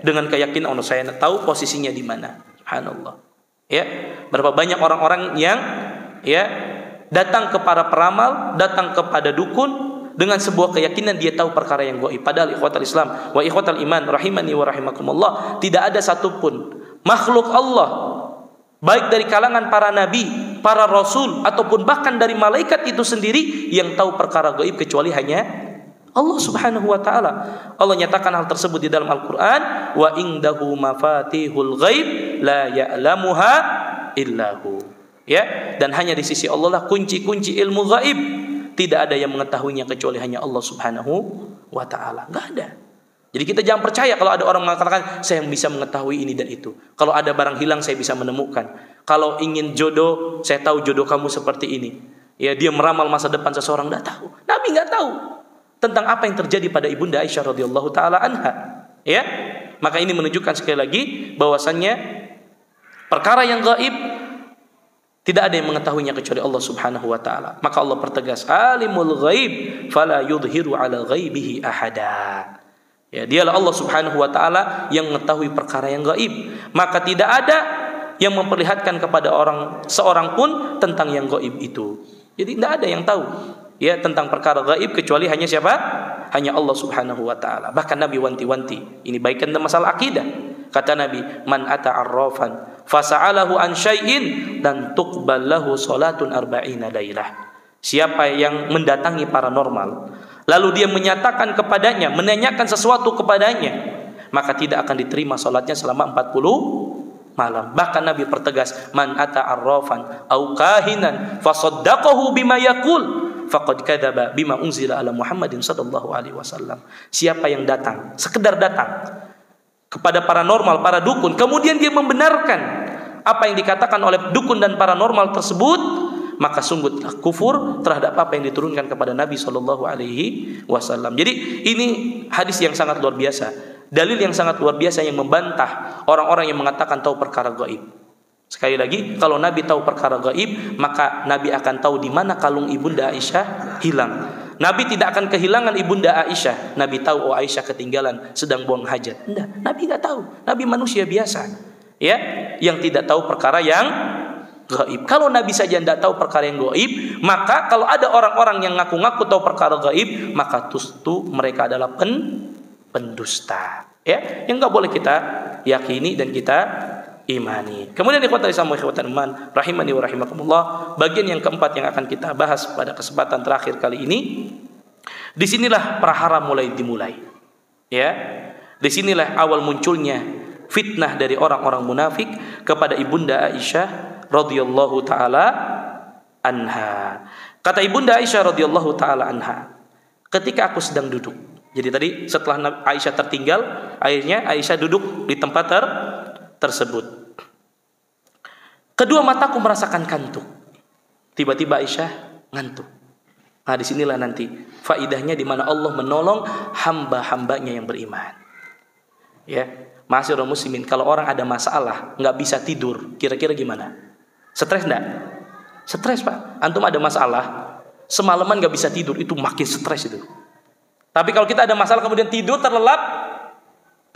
dengan keyakinan, oh saya tahu posisinya di mana. Subhanallah. Ya, berapa banyak orang-orang yang ya datang kepada peramal, datang kepada dukun dengan sebuah keyakinan dia tahu perkara yang gaib. Padahal ikhwatal Islam wa ikhwatal iman rahimani wa rahimakumullah, tidak ada satupun makhluk Allah baik dari kalangan para nabi, para rasul ataupun bahkan dari malaikat itu sendiri yang tahu perkara gaib kecuali hanya Allah Subhanahu wa taala. Allah nyatakan hal tersebut di dalam Al-Qur'an, wa indahu mafatihul ghaib la ya'lamuha illahu. Ya, dan hanya di sisi Allah lah kunci-kunci ilmu gaib. Tidak ada yang mengetahuinya kecuali hanya Allah Subhanahu wa taala. Enggak ada. Jadi kita jangan percaya kalau ada orang mengatakan saya bisa mengetahui ini dan itu. Kalau ada barang hilang saya bisa menemukan. Kalau ingin jodoh, saya tahu jodoh kamu seperti ini. Ya, dia meramal masa depan seseorang, enggak tahu. Nabi enggak tahu tentang apa yang terjadi pada Ibunda Aisyah radhiyallahu taala anha. Ya, maka ini menunjukkan sekali lagi bahwasannya perkara yang gaib tidak ada yang mengetahuinya kecuali Allah Subhanahu wa taala. Maka Allah pertegas, alimul ghaib fala yudhiru ala ghaibihi ahada. Ya, dialah Allah Subhanahu wa taala yang mengetahui perkara yang gaib. Maka tidak ada yang memperlihatkan kepada seorang pun tentang yang gaib itu. Jadi tidak ada yang tahu ya tentang perkara gaib kecuali hanya siapa? Hanya Allah Subhanahu wa taala. Bahkan Nabi wanti-wanti, ini baikkan dalam masalah akidah. Kata Nabi, man ata arrafan fasa'alahu an syai'in dan tuqbal lahu salatun arba'ina lailah. Siapa yang mendatangi paranormal lalu dia menyatakan kepadanya, menanyakan sesuatu kepadanya, maka tidak akan diterima salatnya selama 40 malam. Bahkan Nabi pertegas, man ata arrafan au kahinan fasaddaqahu bima yaqul faqad kadzaba bima unzila ala Muhammadin sallallahu alaihi wasallam. Siapa yang datang, sekedar datang kepada paranormal, para dukun, kemudian dia membenarkan apa yang dikatakan oleh dukun dan paranormal tersebut, maka sungguh kufur terhadap apa yang diturunkan kepada Nabi sallallahu alaihi wasallam. Jadi ini hadis yang sangat luar biasa, dalil yang sangat luar biasa yang membantah orang-orang yang mengatakan tahu perkara gaib. Sekali lagi, kalau Nabi tahu perkara gaib, maka Nabi akan tahu di mana kalung Ibunda Aisyah hilang. Nabi tidak akan kehilangan Ibunda Aisyah. Nabi tahu Aisyah ketinggalan sedang buang hajat. Enggak, Nabi enggak tahu. Nabi manusia biasa, ya, yang tidak tahu perkara yang gaib. Kalau Nabi saja tidak tahu perkara yang gaib, maka kalau ada orang-orang yang ngaku-ngaku tahu perkara gaib, maka tentu mereka adalah pendusta, ya, yang enggak boleh kita yakini dan kita imani. Kemudian ikhwatal Islam wa ikhwatal iman rahimani wa rahimakumullah, bagian yang keempat yang akan kita bahas pada kesempatan terakhir kali ini. Disinilah prahara mulai dimulai. Ya, disinilah awal munculnya fitnah dari orang-orang munafik kepada Ibunda Aisyah radhiyallahu taala anha. Kata Ibunda Aisyah radhiyallahu taala anha, ketika aku sedang duduk. Jadi tadi setelah Aisyah tertinggal, akhirnya Aisyah duduk di tempat tersebut. Kedua mataku merasakan kantuk. Tiba-tiba Aisyah ngantuk. Nah, disinilah nanti faidahnya di mana Allah menolong hamba-hambanya yang beriman. Ya, ma'asyiral muslimin, kalau orang ada masalah nggak bisa tidur, kira-kira gimana? Stres enggak? Stres, Pak. Antum ada masalah, semalaman nggak bisa tidur, itu makin stres itu. Tapi kalau kita ada masalah kemudian tidur terlelap,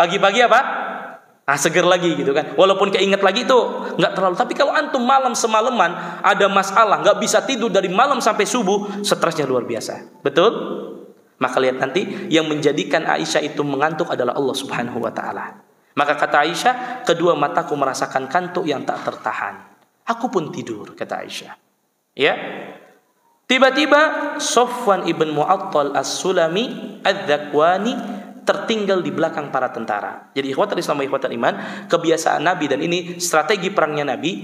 pagi-pagi apa? Seger lagi gitu kan. Walaupun keinget lagi itu nggak terlalu. Tapi kalau antum malam semalaman ada masalah, nggak bisa tidur dari malam sampai subuh, stresnya luar biasa. Betul? Maka lihat nanti yang menjadikan Aisyah itu mengantuk adalah Allah Subhanahu wa taala. Maka kata Aisyah, kedua mataku merasakan kantuk yang tak tertahan. Aku pun tidur, kata Aisyah. Ya. Tiba-tiba Safwan ibn Mu'attal As-Sulami Adz-Dzakwani tertinggal di belakang para tentara. Jadi ikhwatul Islam wa ikhwatul iman, kebiasaan Nabi dan ini strategi perangnya Nabi.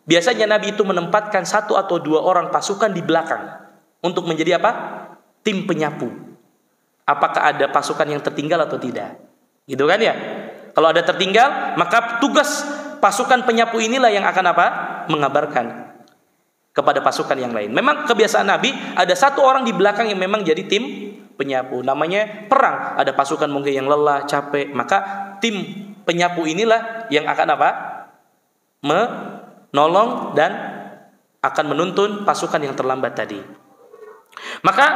Biasanya Nabi itu menempatkan 1 atau 2 orang pasukan di belakang untuk menjadi apa? Tim penyapu. Apakah ada pasukan yang tertinggal atau tidak? Gitu kan ya? Kalau ada tertinggal, maka tugas pasukan penyapu inilah yang akan apa? Mengabarkan kepada pasukan yang lain. Memang kebiasaan Nabi ada 1 orang di belakang yang memang jadi tim penyapu. Namanya perang, ada pasukan mungkin yang lelah, capek, maka tim penyapu inilah yang akan apa? Menolong dan akan menuntun pasukan yang terlambat tadi. Maka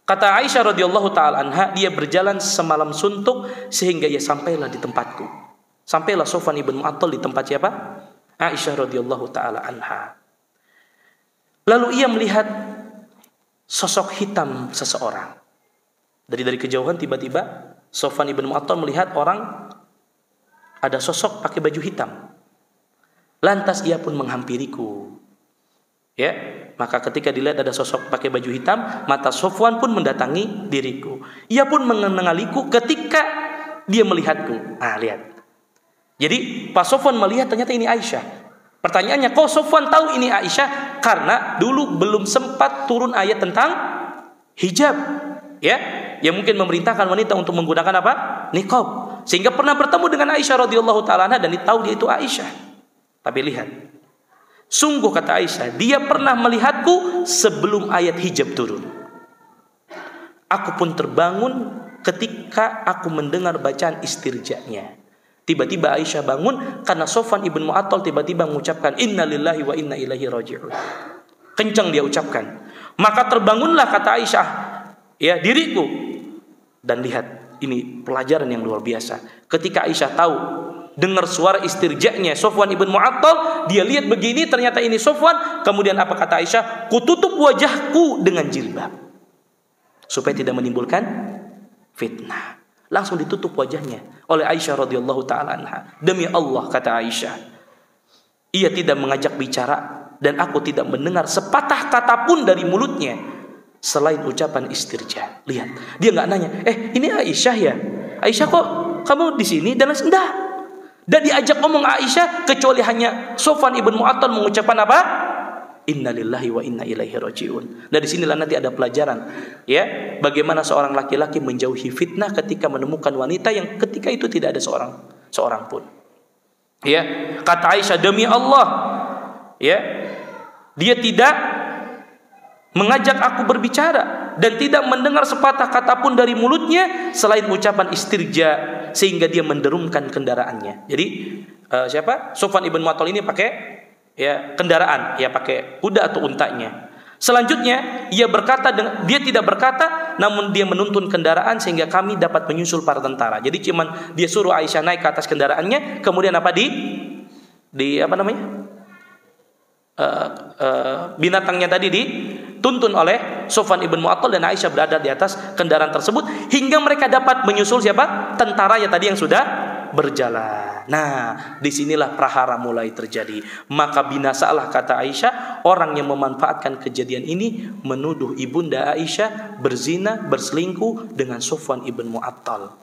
kata Aisyah radhiyallahu taala anha, dia berjalan semalam suntuk sehingga ia sampailah di tempatku. Sampailah Safwan ibn Mu'attal di tempat siapa? Aisyah radhiyallahu taala anha. Lalu ia melihat sosok hitam seseorang. Dari kejauhan tiba-tiba Sofwan ibn Mu'attal melihat orang, ada sosok pakai baju hitam. Lantas ia pun menghampiriku. Ya, maka ketika dilihat ada sosok pakai baju hitam, mata Sofwan pun mendatangi diriku. Ia pun mengenaliku ketika dia melihatku. Lihat. Jadi Pak Sofwan melihat ternyata ini Aisyah. Pertanyaannya, kok Sofwan tahu ini Aisyah? Karena dulu belum sempat turun ayat tentang hijab, ya, yang mungkin memerintahkan wanita untuk menggunakan apa? Niqab. Sehingga pernah bertemu dengan Aisyah radhiyallahu taala anha dan tahu dia itu Aisyah. Tapi lihat, sungguh kata Aisyah, dia pernah melihatku sebelum ayat hijab turun. Aku pun terbangun ketika aku mendengar bacaan istirja'nya. Tiba-tiba Aisyah bangun karena Sofwan ibn Mu'attal tiba-tiba mengucapkan inna lillahi wa inna ilaihi raji'un. Kencang dia ucapkan. Maka terbangunlah kata Aisyah, ya, diriku. Dan lihat, ini pelajaran yang luar biasa. Ketika Aisyah tahu, dengar suara istirja'nya Sofwan ibn Mu'attal, dia lihat begini, ternyata ini Sofwan. Kemudian apa kata Aisyah? Kututup wajahku dengan jilbab supaya tidak menimbulkan fitnah. Langsung ditutup wajahnya oleh Aisyah radhiyallahu taala anha. Demi Allah, kata Aisyah, ia tidak mengajak bicara dan aku tidak mendengar sepatah kata pun dari mulutnya selain ucapan istirja. Lihat, dia nggak nanya, ini Aisyah ya? Aisyah, kok kamu di sini? Dan enggak. Dan diajak ngomong Aisyah kecuali hanya Sofwan ibn Mu'attal mengucapkan apa? Inna lillahi wa inna ilaihi raji'un. Dari sinilah nanti ada pelajaran, ya, bagaimana seorang laki-laki menjauhi fitnah ketika menemukan wanita yang ketika itu tidak ada seorang pun. Ya, kata Aisyah, demi Allah, ya, dia tidak mengajak aku berbicara dan tidak mendengar sepatah kata pun dari mulutnya selain ucapan istirja sehingga dia menderumkan kendaraannya. Jadi siapa? Sofwan ibn Mu'attal ini pakai, ya, kendaraan, ya, pakai kuda atau untanya. Selanjutnya dia tidak berkata, namun dia menuntun kendaraan sehingga kami dapat menyusul para tentara. Jadi cuman dia suruh Aisyah naik ke atas kendaraannya, kemudian apa binatangnya tadi dituntun oleh Sofwan ibn Mu'attal dan Aisyah berada di atas kendaraan tersebut hingga mereka dapat menyusul siapa? Tentara yang tadi yang sudah berjalan. Nah, disinilah prahara mulai terjadi. Maka binasalah, kata Aisyah, orang yang memanfaatkan kejadian ini menuduh ibunda Aisyah berzina, berselingkuh dengan Sofwan ibn Mu'attal.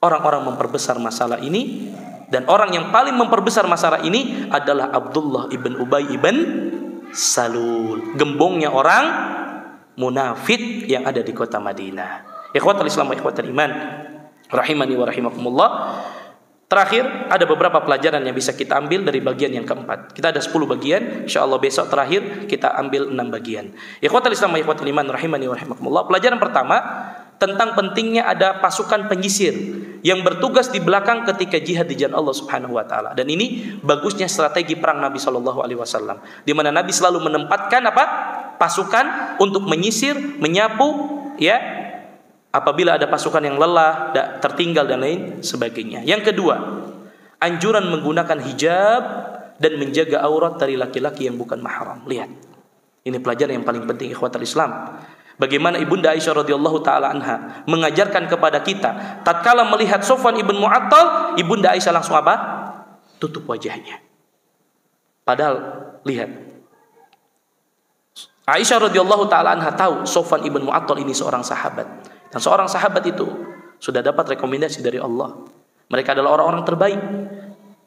Orang-orang memperbesar masalah ini, dan orang yang paling memperbesar masalah ini adalah Abdullah ibn Ubay ibn Salul, gembongnya orang munafik yang ada di kota Madinah. Ikhwatul Islam wa ikhwatul iman, rahimani wa rahimakumullah. Terakhir, ada beberapa pelajaran yang bisa kita ambil dari bagian yang keempat. Kita ada 10 bagian, insyaallah besok terakhir kita ambil 6 bagian. Ikhwatul Islam wa ikhwatul iman, rahimani wa rahimakumullah. Pelajaran pertama tentang pentingnya ada pasukan penyisir yang bertugas di belakang ketika jihad di jalan Allah Subhanahu wa taala. Dan ini bagusnya strategi perang Nabi sallallahu alaihi wasallam, di mana Nabi selalu menempatkan pasukan untuk menyisir, menyapu, ya, apabila ada pasukan yang lelah, tertinggal dan lain sebagainya. Yang kedua, anjuran menggunakan hijab dan menjaga aurat dari laki-laki yang bukan mahram. Lihat, ini pelajaran yang paling penting, ikhwatul Islam. Bagaimana ibunda Aisyah radhiyallahu taala anha mengajarkan kepada kita, tatkala melihat Sofwan ibn Mu'attal, ibunda Aisyah langsung apa? Tutup wajahnya. Padahal lihat, Aisyah radhiyallahu taala anha tahu Sofwan ibn Mu'attal ini seorang sahabat. Dan seorang sahabat itu sudah dapat rekomendasi dari Allah. Mereka adalah orang-orang terbaik.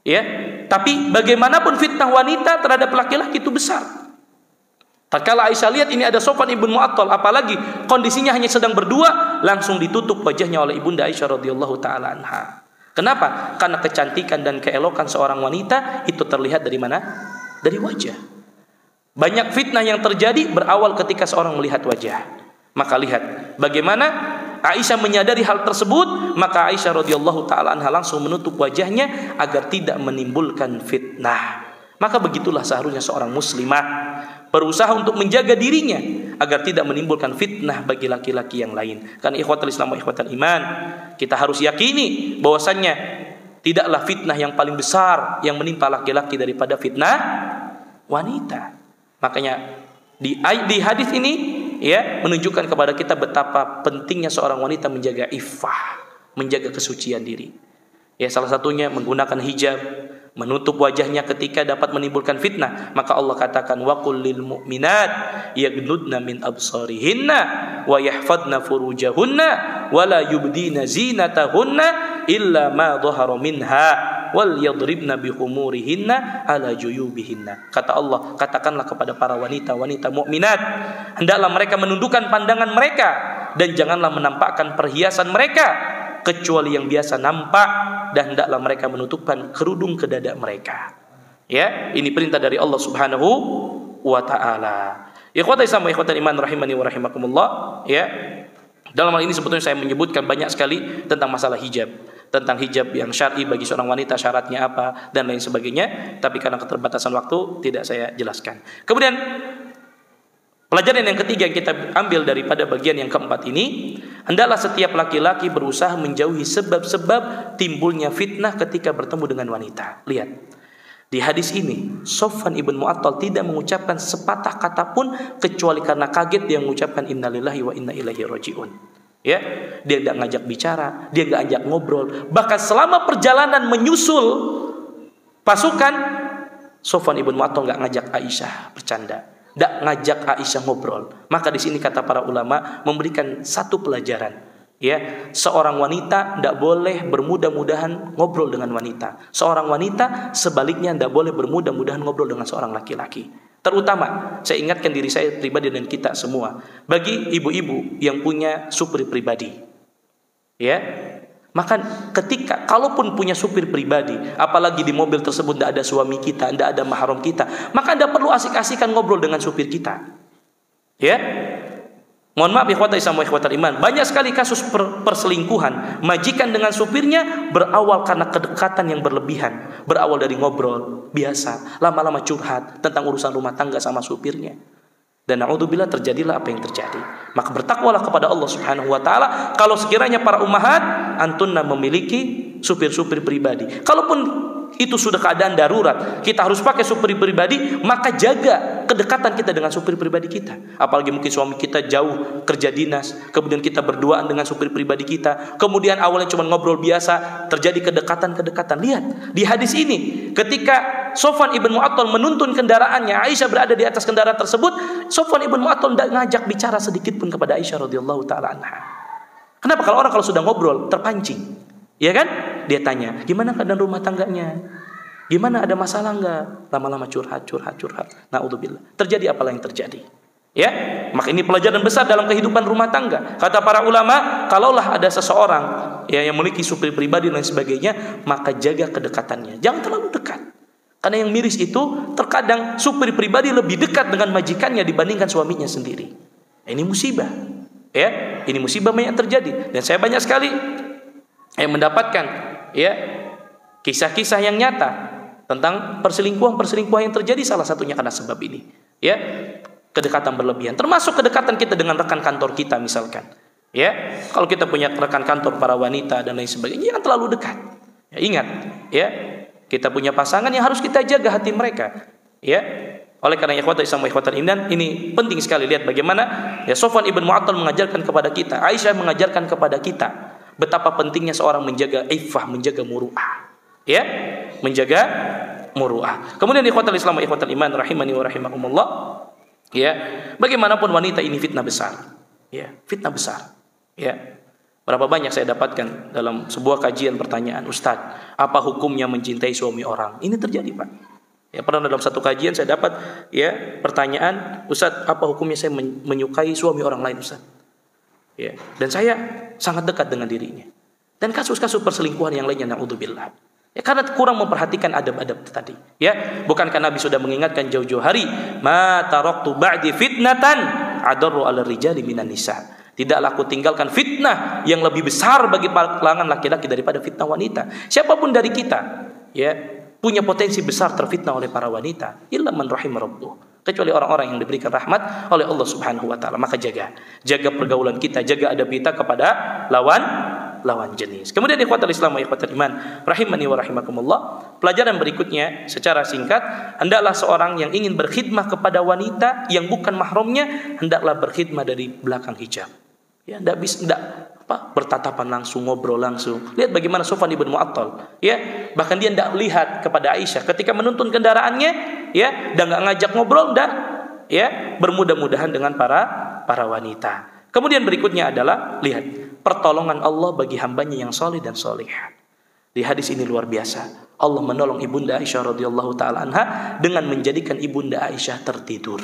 Ya, tapi bagaimanapun fitnah wanita terhadap laki-laki itu besar. Tatkala Aisyah lihat ini ada Sofwan ibn Mu'attal, apalagi kondisinya hanya sedang berdua, langsung ditutup wajahnya oleh ibunda Aisyah radhiyallahu taala anha. Kenapa? Karena kecantikan dan keelokan seorang wanita itu terlihat dari mana? Dari wajah. Banyak fitnah yang terjadi berawal ketika seorang melihat wajah. Maka lihat bagaimana Aisyah menyadari hal tersebut, maka Aisyah radhiyallahu taala anha langsung menutup wajahnya agar tidak menimbulkan fitnah. Maka begitulah seharusnya seorang muslimah berusaha untuk menjaga dirinya agar tidak menimbulkan fitnah bagi laki-laki yang lain. Karena ikhwatul Islam wa ikhwatul iman, kita harus yakini bahwasannya tidaklah fitnah yang paling besar yang menimpa laki-laki daripada fitnah wanita. Makanya di hadis ini ya menunjukkan kepada kita betapa pentingnya seorang wanita menjaga iffah, menjaga kesucian diri. Ya, salah satunya menggunakan hijab, menutup wajahnya ketika dapat menimbulkan fitnah. Maka Allah katakan waqul lil mu'minat yaghdudna min absarihinna wa yahfadna furujahunna wa la yubdina zinatahunna illa ma dhahara minha wal yadribna bi khumurihinna ala juyubihinna. Kata Allah, katakanlah kepada para wanita mukminat, hendaklah mereka menundukkan pandangan mereka dan janganlah menampakkan perhiasan mereka kecuali yang biasa nampak, dan hendaklah mereka menutupkan kerudung ke dada mereka. Ya, ini perintah dari Allah Subhanahu wa taala. Ikhwatai sama ikhwatal iman rahimani wa rahimakumullah, ya. Dalam hal ini sebetulnya saya menyebutkan banyak sekali tentang masalah hijab, tentang hijab yang syar'i bagi seorang wanita, syaratnya apa dan lain sebagainya, tapi karena keterbatasan waktu tidak saya jelaskan. Kemudian pelajaran yang ketiga yang kita ambil daripada bagian yang keempat ini, hendaklah setiap laki-laki berusaha menjauhi sebab-sebab timbulnya fitnah ketika bertemu dengan wanita. Lihat, di hadis ini Sofwan ibn Mu'attal tidak mengucapkan sepatah kata pun kecuali karena kaget dia mengucapkan innalillahi wa inna ilaihi rajiun. Ya, dia tidak ngajak bicara, dia nggak ajak ngobrol. Bahkan selama perjalanan menyusul pasukan, Sofwan ibn Mu'attal nggak ngajak Aisyah bercanda, tidak ngajak Aisyah ngobrol. Maka di sini kata para ulama memberikan satu pelajaran. Ya, seorang wanita tidak boleh bermudah-mudahan ngobrol dengan wanita. Seorang wanita sebaliknya tidak boleh bermudah-mudahan ngobrol dengan seorang laki-laki. Terutama saya ingatkan diri saya pribadi dan kita semua, bagi ibu-ibu yang punya supir pribadi. Ya, maka ketika kalaupun punya supir pribadi, apalagi di mobil tersebut tidak ada suami kita, tidak ada mahram kita, maka tidak perlu asik-asikan ngobrol dengan supir kita. Ya, mohon maaf ikhwatai sama ikhwatal iman, banyak sekali kasus perselingkuhan majikan dengan supirnya berawal karena kedekatan yang berlebihan, berawal dari ngobrol biasa, lama-lama curhat tentang urusan rumah tangga sama supirnya. Dan na'udzubillah terjadilah apa yang terjadi. Maka bertakwalah kepada Allah Subhanahu wa taala kalau sekiranya para ummahat antunna memiliki supir-supir pribadi. Kalaupun itu sudah keadaan darurat, kita harus pakai supir pribadi, maka jaga kedekatan kita dengan supir pribadi kita. Apalagi mungkin suami kita jauh kerja dinas, kemudian kita berduaan dengan supir pribadi kita, kemudian awalnya cuma ngobrol biasa, terjadi kedekatan-kedekatan. Lihat di hadis ini, ketika Sofwan ibn Mu'attal menuntun kendaraannya, Aisyah berada di atas kendaraan tersebut, Sofwan ibn Mu'attal tidak ngajak bicara sedikit pun kepada Aisyah radhiyallahu taala anha. Kenapa? Kalau orang sudah ngobrol terpancing, ya kan? Dia tanya, gimana keadaan rumah tangganya? Gimana, ada masalah enggak? Lama-lama curhat. Na'udzubillah. Terjadi apalah yang terjadi. Ya, maka ini pelajaran besar dalam kehidupan rumah tangga. Kata para ulama, kalaulah ada seseorang ya, yang memiliki supir pribadi dan sebagainya, maka jaga kedekatannya. Jangan terlalu dekat. Karena yang miris itu terkadang supir pribadi lebih dekat dengan majikannya dibandingkan suaminya sendiri. Ini musibah. Ya, ini musibah banyak terjadi. Dan saya banyak sekali yang mendapatkan ya kisah-kisah yang nyata tentang perselingkuhan yang terjadi, salah satunya karena sebab ini. Ya, kedekatan berlebihan. Termasuk kedekatan kita dengan rekan kantor kita misalkan. Ya, kalau kita punya rekan kantor para wanita dan lain sebagainya, jangan terlalu dekat. Ya, ingat, ya, kita punya pasangan yang harus kita jaga hati mereka. Ya, oleh karena ikhwatul Islam wa ikhwatul iman, ini penting sekali. Lihat bagaimana ya Sofwan ibn Mu'attal mengajarkan kepada kita, Aisyah mengajarkan kepada kita betapa pentingnya seorang menjaga iffah, menjaga muru'ah. Ya, menjaga muru'ah. Kemudian ikhwatul Islam wa ikhwatul iman rahimani wa rahimakumullah. Ya, bagaimanapun wanita ini fitnah besar. Ya, fitnah besar. Ya. Berapa banyak saya dapatkan dalam sebuah kajian pertanyaan, Ustadz, apa hukumnya mencintai suami orang? Ini terjadi, Pak. Ya, pernah dalam satu kajian saya dapat ya pertanyaan, Ustadz, apa hukumnya saya menyukai suami orang lain, Ustadz? Ya, dan saya sangat dekat dengan dirinya. Dan kasus-kasus perselingkuhan yang lainnya, na'udzubillah. Ya, karena kurang memperhatikan adab-adab tadi. Ya, bukankah Nabi sudah mengingatkan jauh-jauh hari, ma taraktu ba'di fitnatan adarru 'ala rijali minan nisa. Tidaklah aku tinggalkan fitnah yang lebih besar bagi kalangan laki-laki daripada fitnah wanita. Siapapun dari kita, ya, punya potensi besar terfitnah oleh para wanita, illa man rahim rabbuh. Kecuali orang-orang yang diberikan rahmat oleh Allah Subhanahu wa taala. Maka jaga pergaulan kita, jaga adab kita kepada lawan jenis. Kemudian ikhwatul Islam wa ikhwatul iman rahimani wa rahimakumullah, pelajaran berikutnya secara singkat, hendaklah seorang yang ingin berkhidmah kepada wanita yang bukan mahramnya hendaklah berkhidmah dari belakang hijab. Ya, tidak bertatapan langsung, ngobrol langsung. Lihat bagaimana Sofwan ibn Mu'attal, ya, bahkan dia tidak lihat kepada Aisyah ketika menuntun kendaraannya, ya, dan nggak ngajak ngobrol, tidak, ya, bermudah-mudahan dengan para wanita. Kemudian berikutnya adalah lihat pertolongan Allah bagi hambanya yang soleh dan solehah. Di hadis ini luar biasa. Allah menolong ibunda Aisyah radhiyallahu taala anha dengan menjadikan ibunda Aisyah tertidur.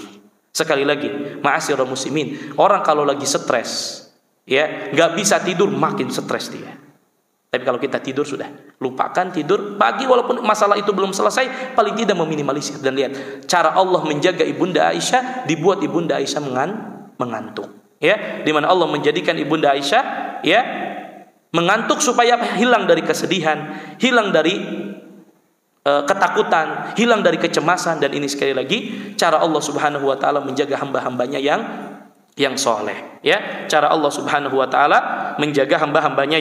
Sekali lagi, ma'asyiral muslimin, orang kalau lagi stres, ya, nggak bisa tidur, makin stres dia. Tapi kalau kita tidur sudah, lupakan tidur pagi walaupun masalah itu belum selesai, paling tidak meminimalisir. Dan lihat cara Allah menjaga ibunda Aisyah, dibuat ibunda Aisyah mengantuk. Ya, di mana Allah menjadikan ibunda Aisyah, ya, mengantuk supaya hilang dari kesedihan, hilang dari ketakutan, hilang dari kecemasan. Dan ini sekali lagi cara Allah Subhanahu wa taala menjaga hamba-hambanya yang soleh, ya, cara Allah Subhanahu wa taala menjaga hamba-hambanya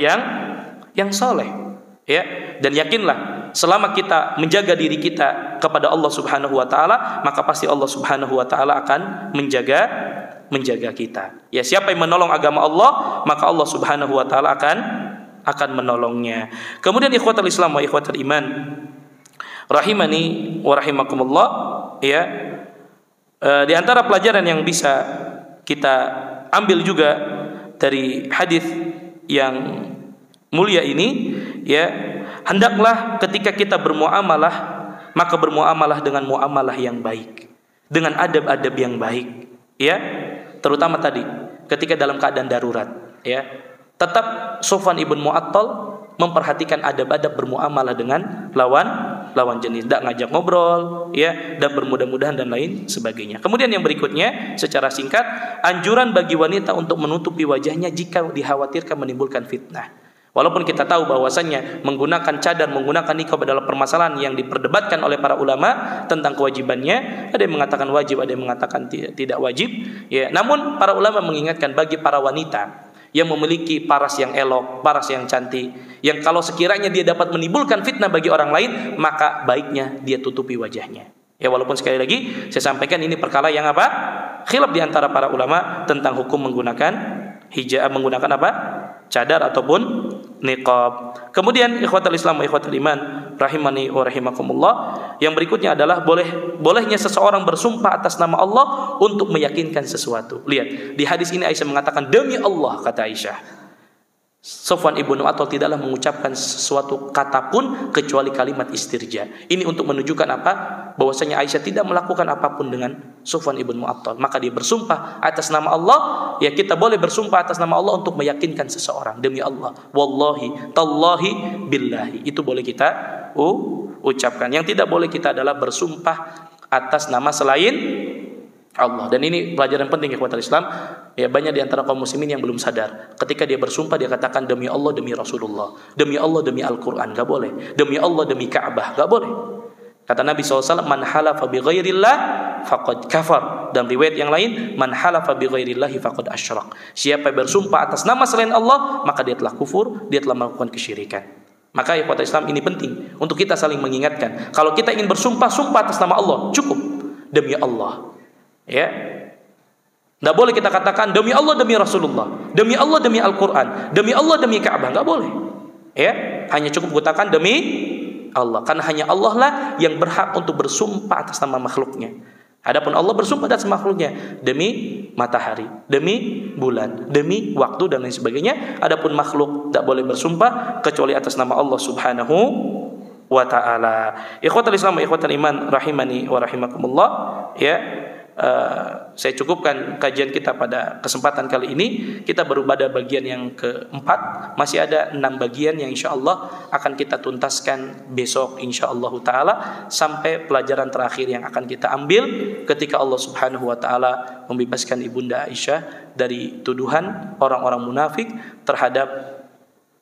yang soleh, ya. Dan yakinlah selama kita menjaga diri kita kepada Allah Subhanahu wa taala, maka pasti Allah Subhanahu wa taala akan menjaga kita. Ya, siapa yang menolong agama Allah, maka Allah Subhanahu wa taala akan menolongnya. Kemudian ikhwatul Islam wa ikhwatul iman rahimani wa rahimakumullah, ya, di antara pelajaran yang bisa kita ambil juga dari hadis yang mulia ini, ya, hendaklah ketika kita bermuamalah, maka bermuamalah dengan muamalah yang baik, dengan adab-adab yang baik, ya, terutama tadi ketika dalam keadaan darurat, ya, tetap Sofwan ibn Mu'attal memperhatikan adab-adab bermuamalah dengan lawan jenis, tidak ngajak ngobrol, ya, dan bermudah-mudahan dan lain sebagainya. Kemudian yang berikutnya secara singkat, anjuran bagi wanita untuk menutupi wajahnya jika dikhawatirkan menimbulkan fitnah. Walaupun kita tahu bahwasannya menggunakan cadar, menggunakan niqab adalah permasalahan yang diperdebatkan oleh para ulama tentang kewajibannya. Ada yang mengatakan wajib, ada yang mengatakan tidak wajib, ya. Namun para ulama mengingatkan bagi para wanita yang memiliki paras yang elok, paras yang cantik, yang kalau sekiranya dia dapat menimbulkan fitnah bagi orang lain, maka baiknya dia tutupi wajahnya. Ya, walaupun sekali lagi saya sampaikan ini perkara yang apa? Khilaf di antara para ulama tentang hukum menggunakan hijab, menggunakan apa? Cadar ataupun niqab. Kemudian ikhwatul Islam wa ikhwatul iman rahimani wa rahimakumullah, yang berikutnya adalah bolehnya seseorang bersumpah atas nama Allah untuk meyakinkan sesuatu. Lihat, di hadis ini Aisyah mengatakan demi Allah, kata Aisyah. Sofwan ibnu Mu'attal tidaklah mengucapkan sesuatu kata pun kecuali kalimat istirja. Ini untuk menunjukkan apa? Bahwasanya Aisyah tidak melakukan apapun dengan Sofwan ibnu Mu'attal. Maka dia bersumpah atas nama Allah. Ya, kita boleh bersumpah atas nama Allah untuk meyakinkan seseorang. Demi Allah, wallahi, tallahi, billahi. Itu boleh kita ucapkan. Yang tidak boleh kita adalah bersumpah atas nama selain Allah. Dan ini pelajaran penting ikhwatul Islam. Ya, banyak di antara kaum muslimin yang belum sadar. Ketika dia bersumpah, dia katakan demi Allah, demi Rasulullah, demi Allah, demi Al-Quran, gak boleh. Demi Allah, demi Ka'bah, gak boleh. Kata Nabi SAW, man halafa bi ghairillah faqad kafar. Dan riwayat yang lain, man halafa bi ghairillahi faqad asyrak. Siapa yang bersumpah atas nama selain Allah, maka dia telah kufur, dia telah melakukan kesyirikan. Maka ikhwatul Islam, ini penting untuk kita saling mengingatkan. Kalau kita ingin bersumpah, sumpah atas nama Allah, cukup demi Allah. Ya, tidak boleh kita katakan demi Allah, demi Rasulullah, demi Allah, demi Al-Quran, demi Allah, demi Ka'bah, nggak boleh. Ya, hanya cukup katakan demi Allah, karena hanya Allah lah yang berhak untuk bersumpah atas nama makhluknya. Adapun Allah bersumpah atas makhluknya demi matahari, demi bulan, demi waktu dan lain sebagainya. Adapun makhluk tidak boleh bersumpah kecuali atas nama Allah Subhanahu wa ta'ala. Ikhwatul Islam wa ikhwatul iman rahimani wa rahimakumullah, ya. Saya cukupkan kajian kita pada kesempatan kali ini. Kita baru pada bagian yang keempat. Masih ada 6 bagian yang insya Allah akan kita tuntaskan besok insya Allah ta'ala, sampai pelajaran terakhir yang akan kita ambil ketika Allah Subhanahu wa ta'ala membebaskan ibunda Aisyah dari tuduhan orang-orang munafik terhadap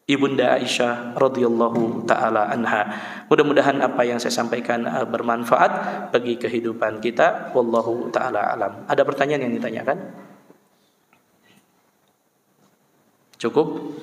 ibunda Aisyah radhiyallahu taala anha. Mudah-mudahan apa yang saya sampaikan bermanfaat bagi kehidupan kita. Wallahu taala alam. Ada pertanyaan yang ditanyakan? Cukup?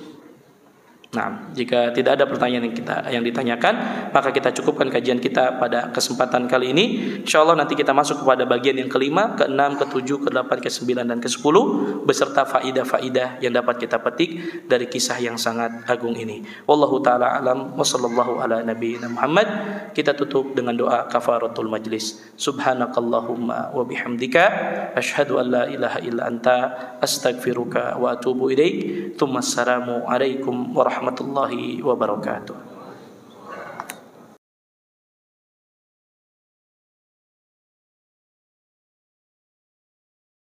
Nah, jika tidak ada pertanyaan yang ditanyakan, maka kita cukupkan kajian kita pada kesempatan kali ini. Insyaallah nanti kita masuk kepada bagian yang kelima, ke-6, ke-7, ke-8, ke-9 dan ke-10 beserta faidah-faidah yang dapat kita petik dari kisah yang sangat agung ini. Wallahu taala alam wa sallallahu ala nabiyina Muhammad. Kita tutup dengan doa kafaratul majlis. Subhanakallahumma wa bihamdika asyhadu an la ilaha illa anta astaghfiruka wa atubu ilaik. Tsumma assalamu alaikum warahmatullahi wabarakatuh.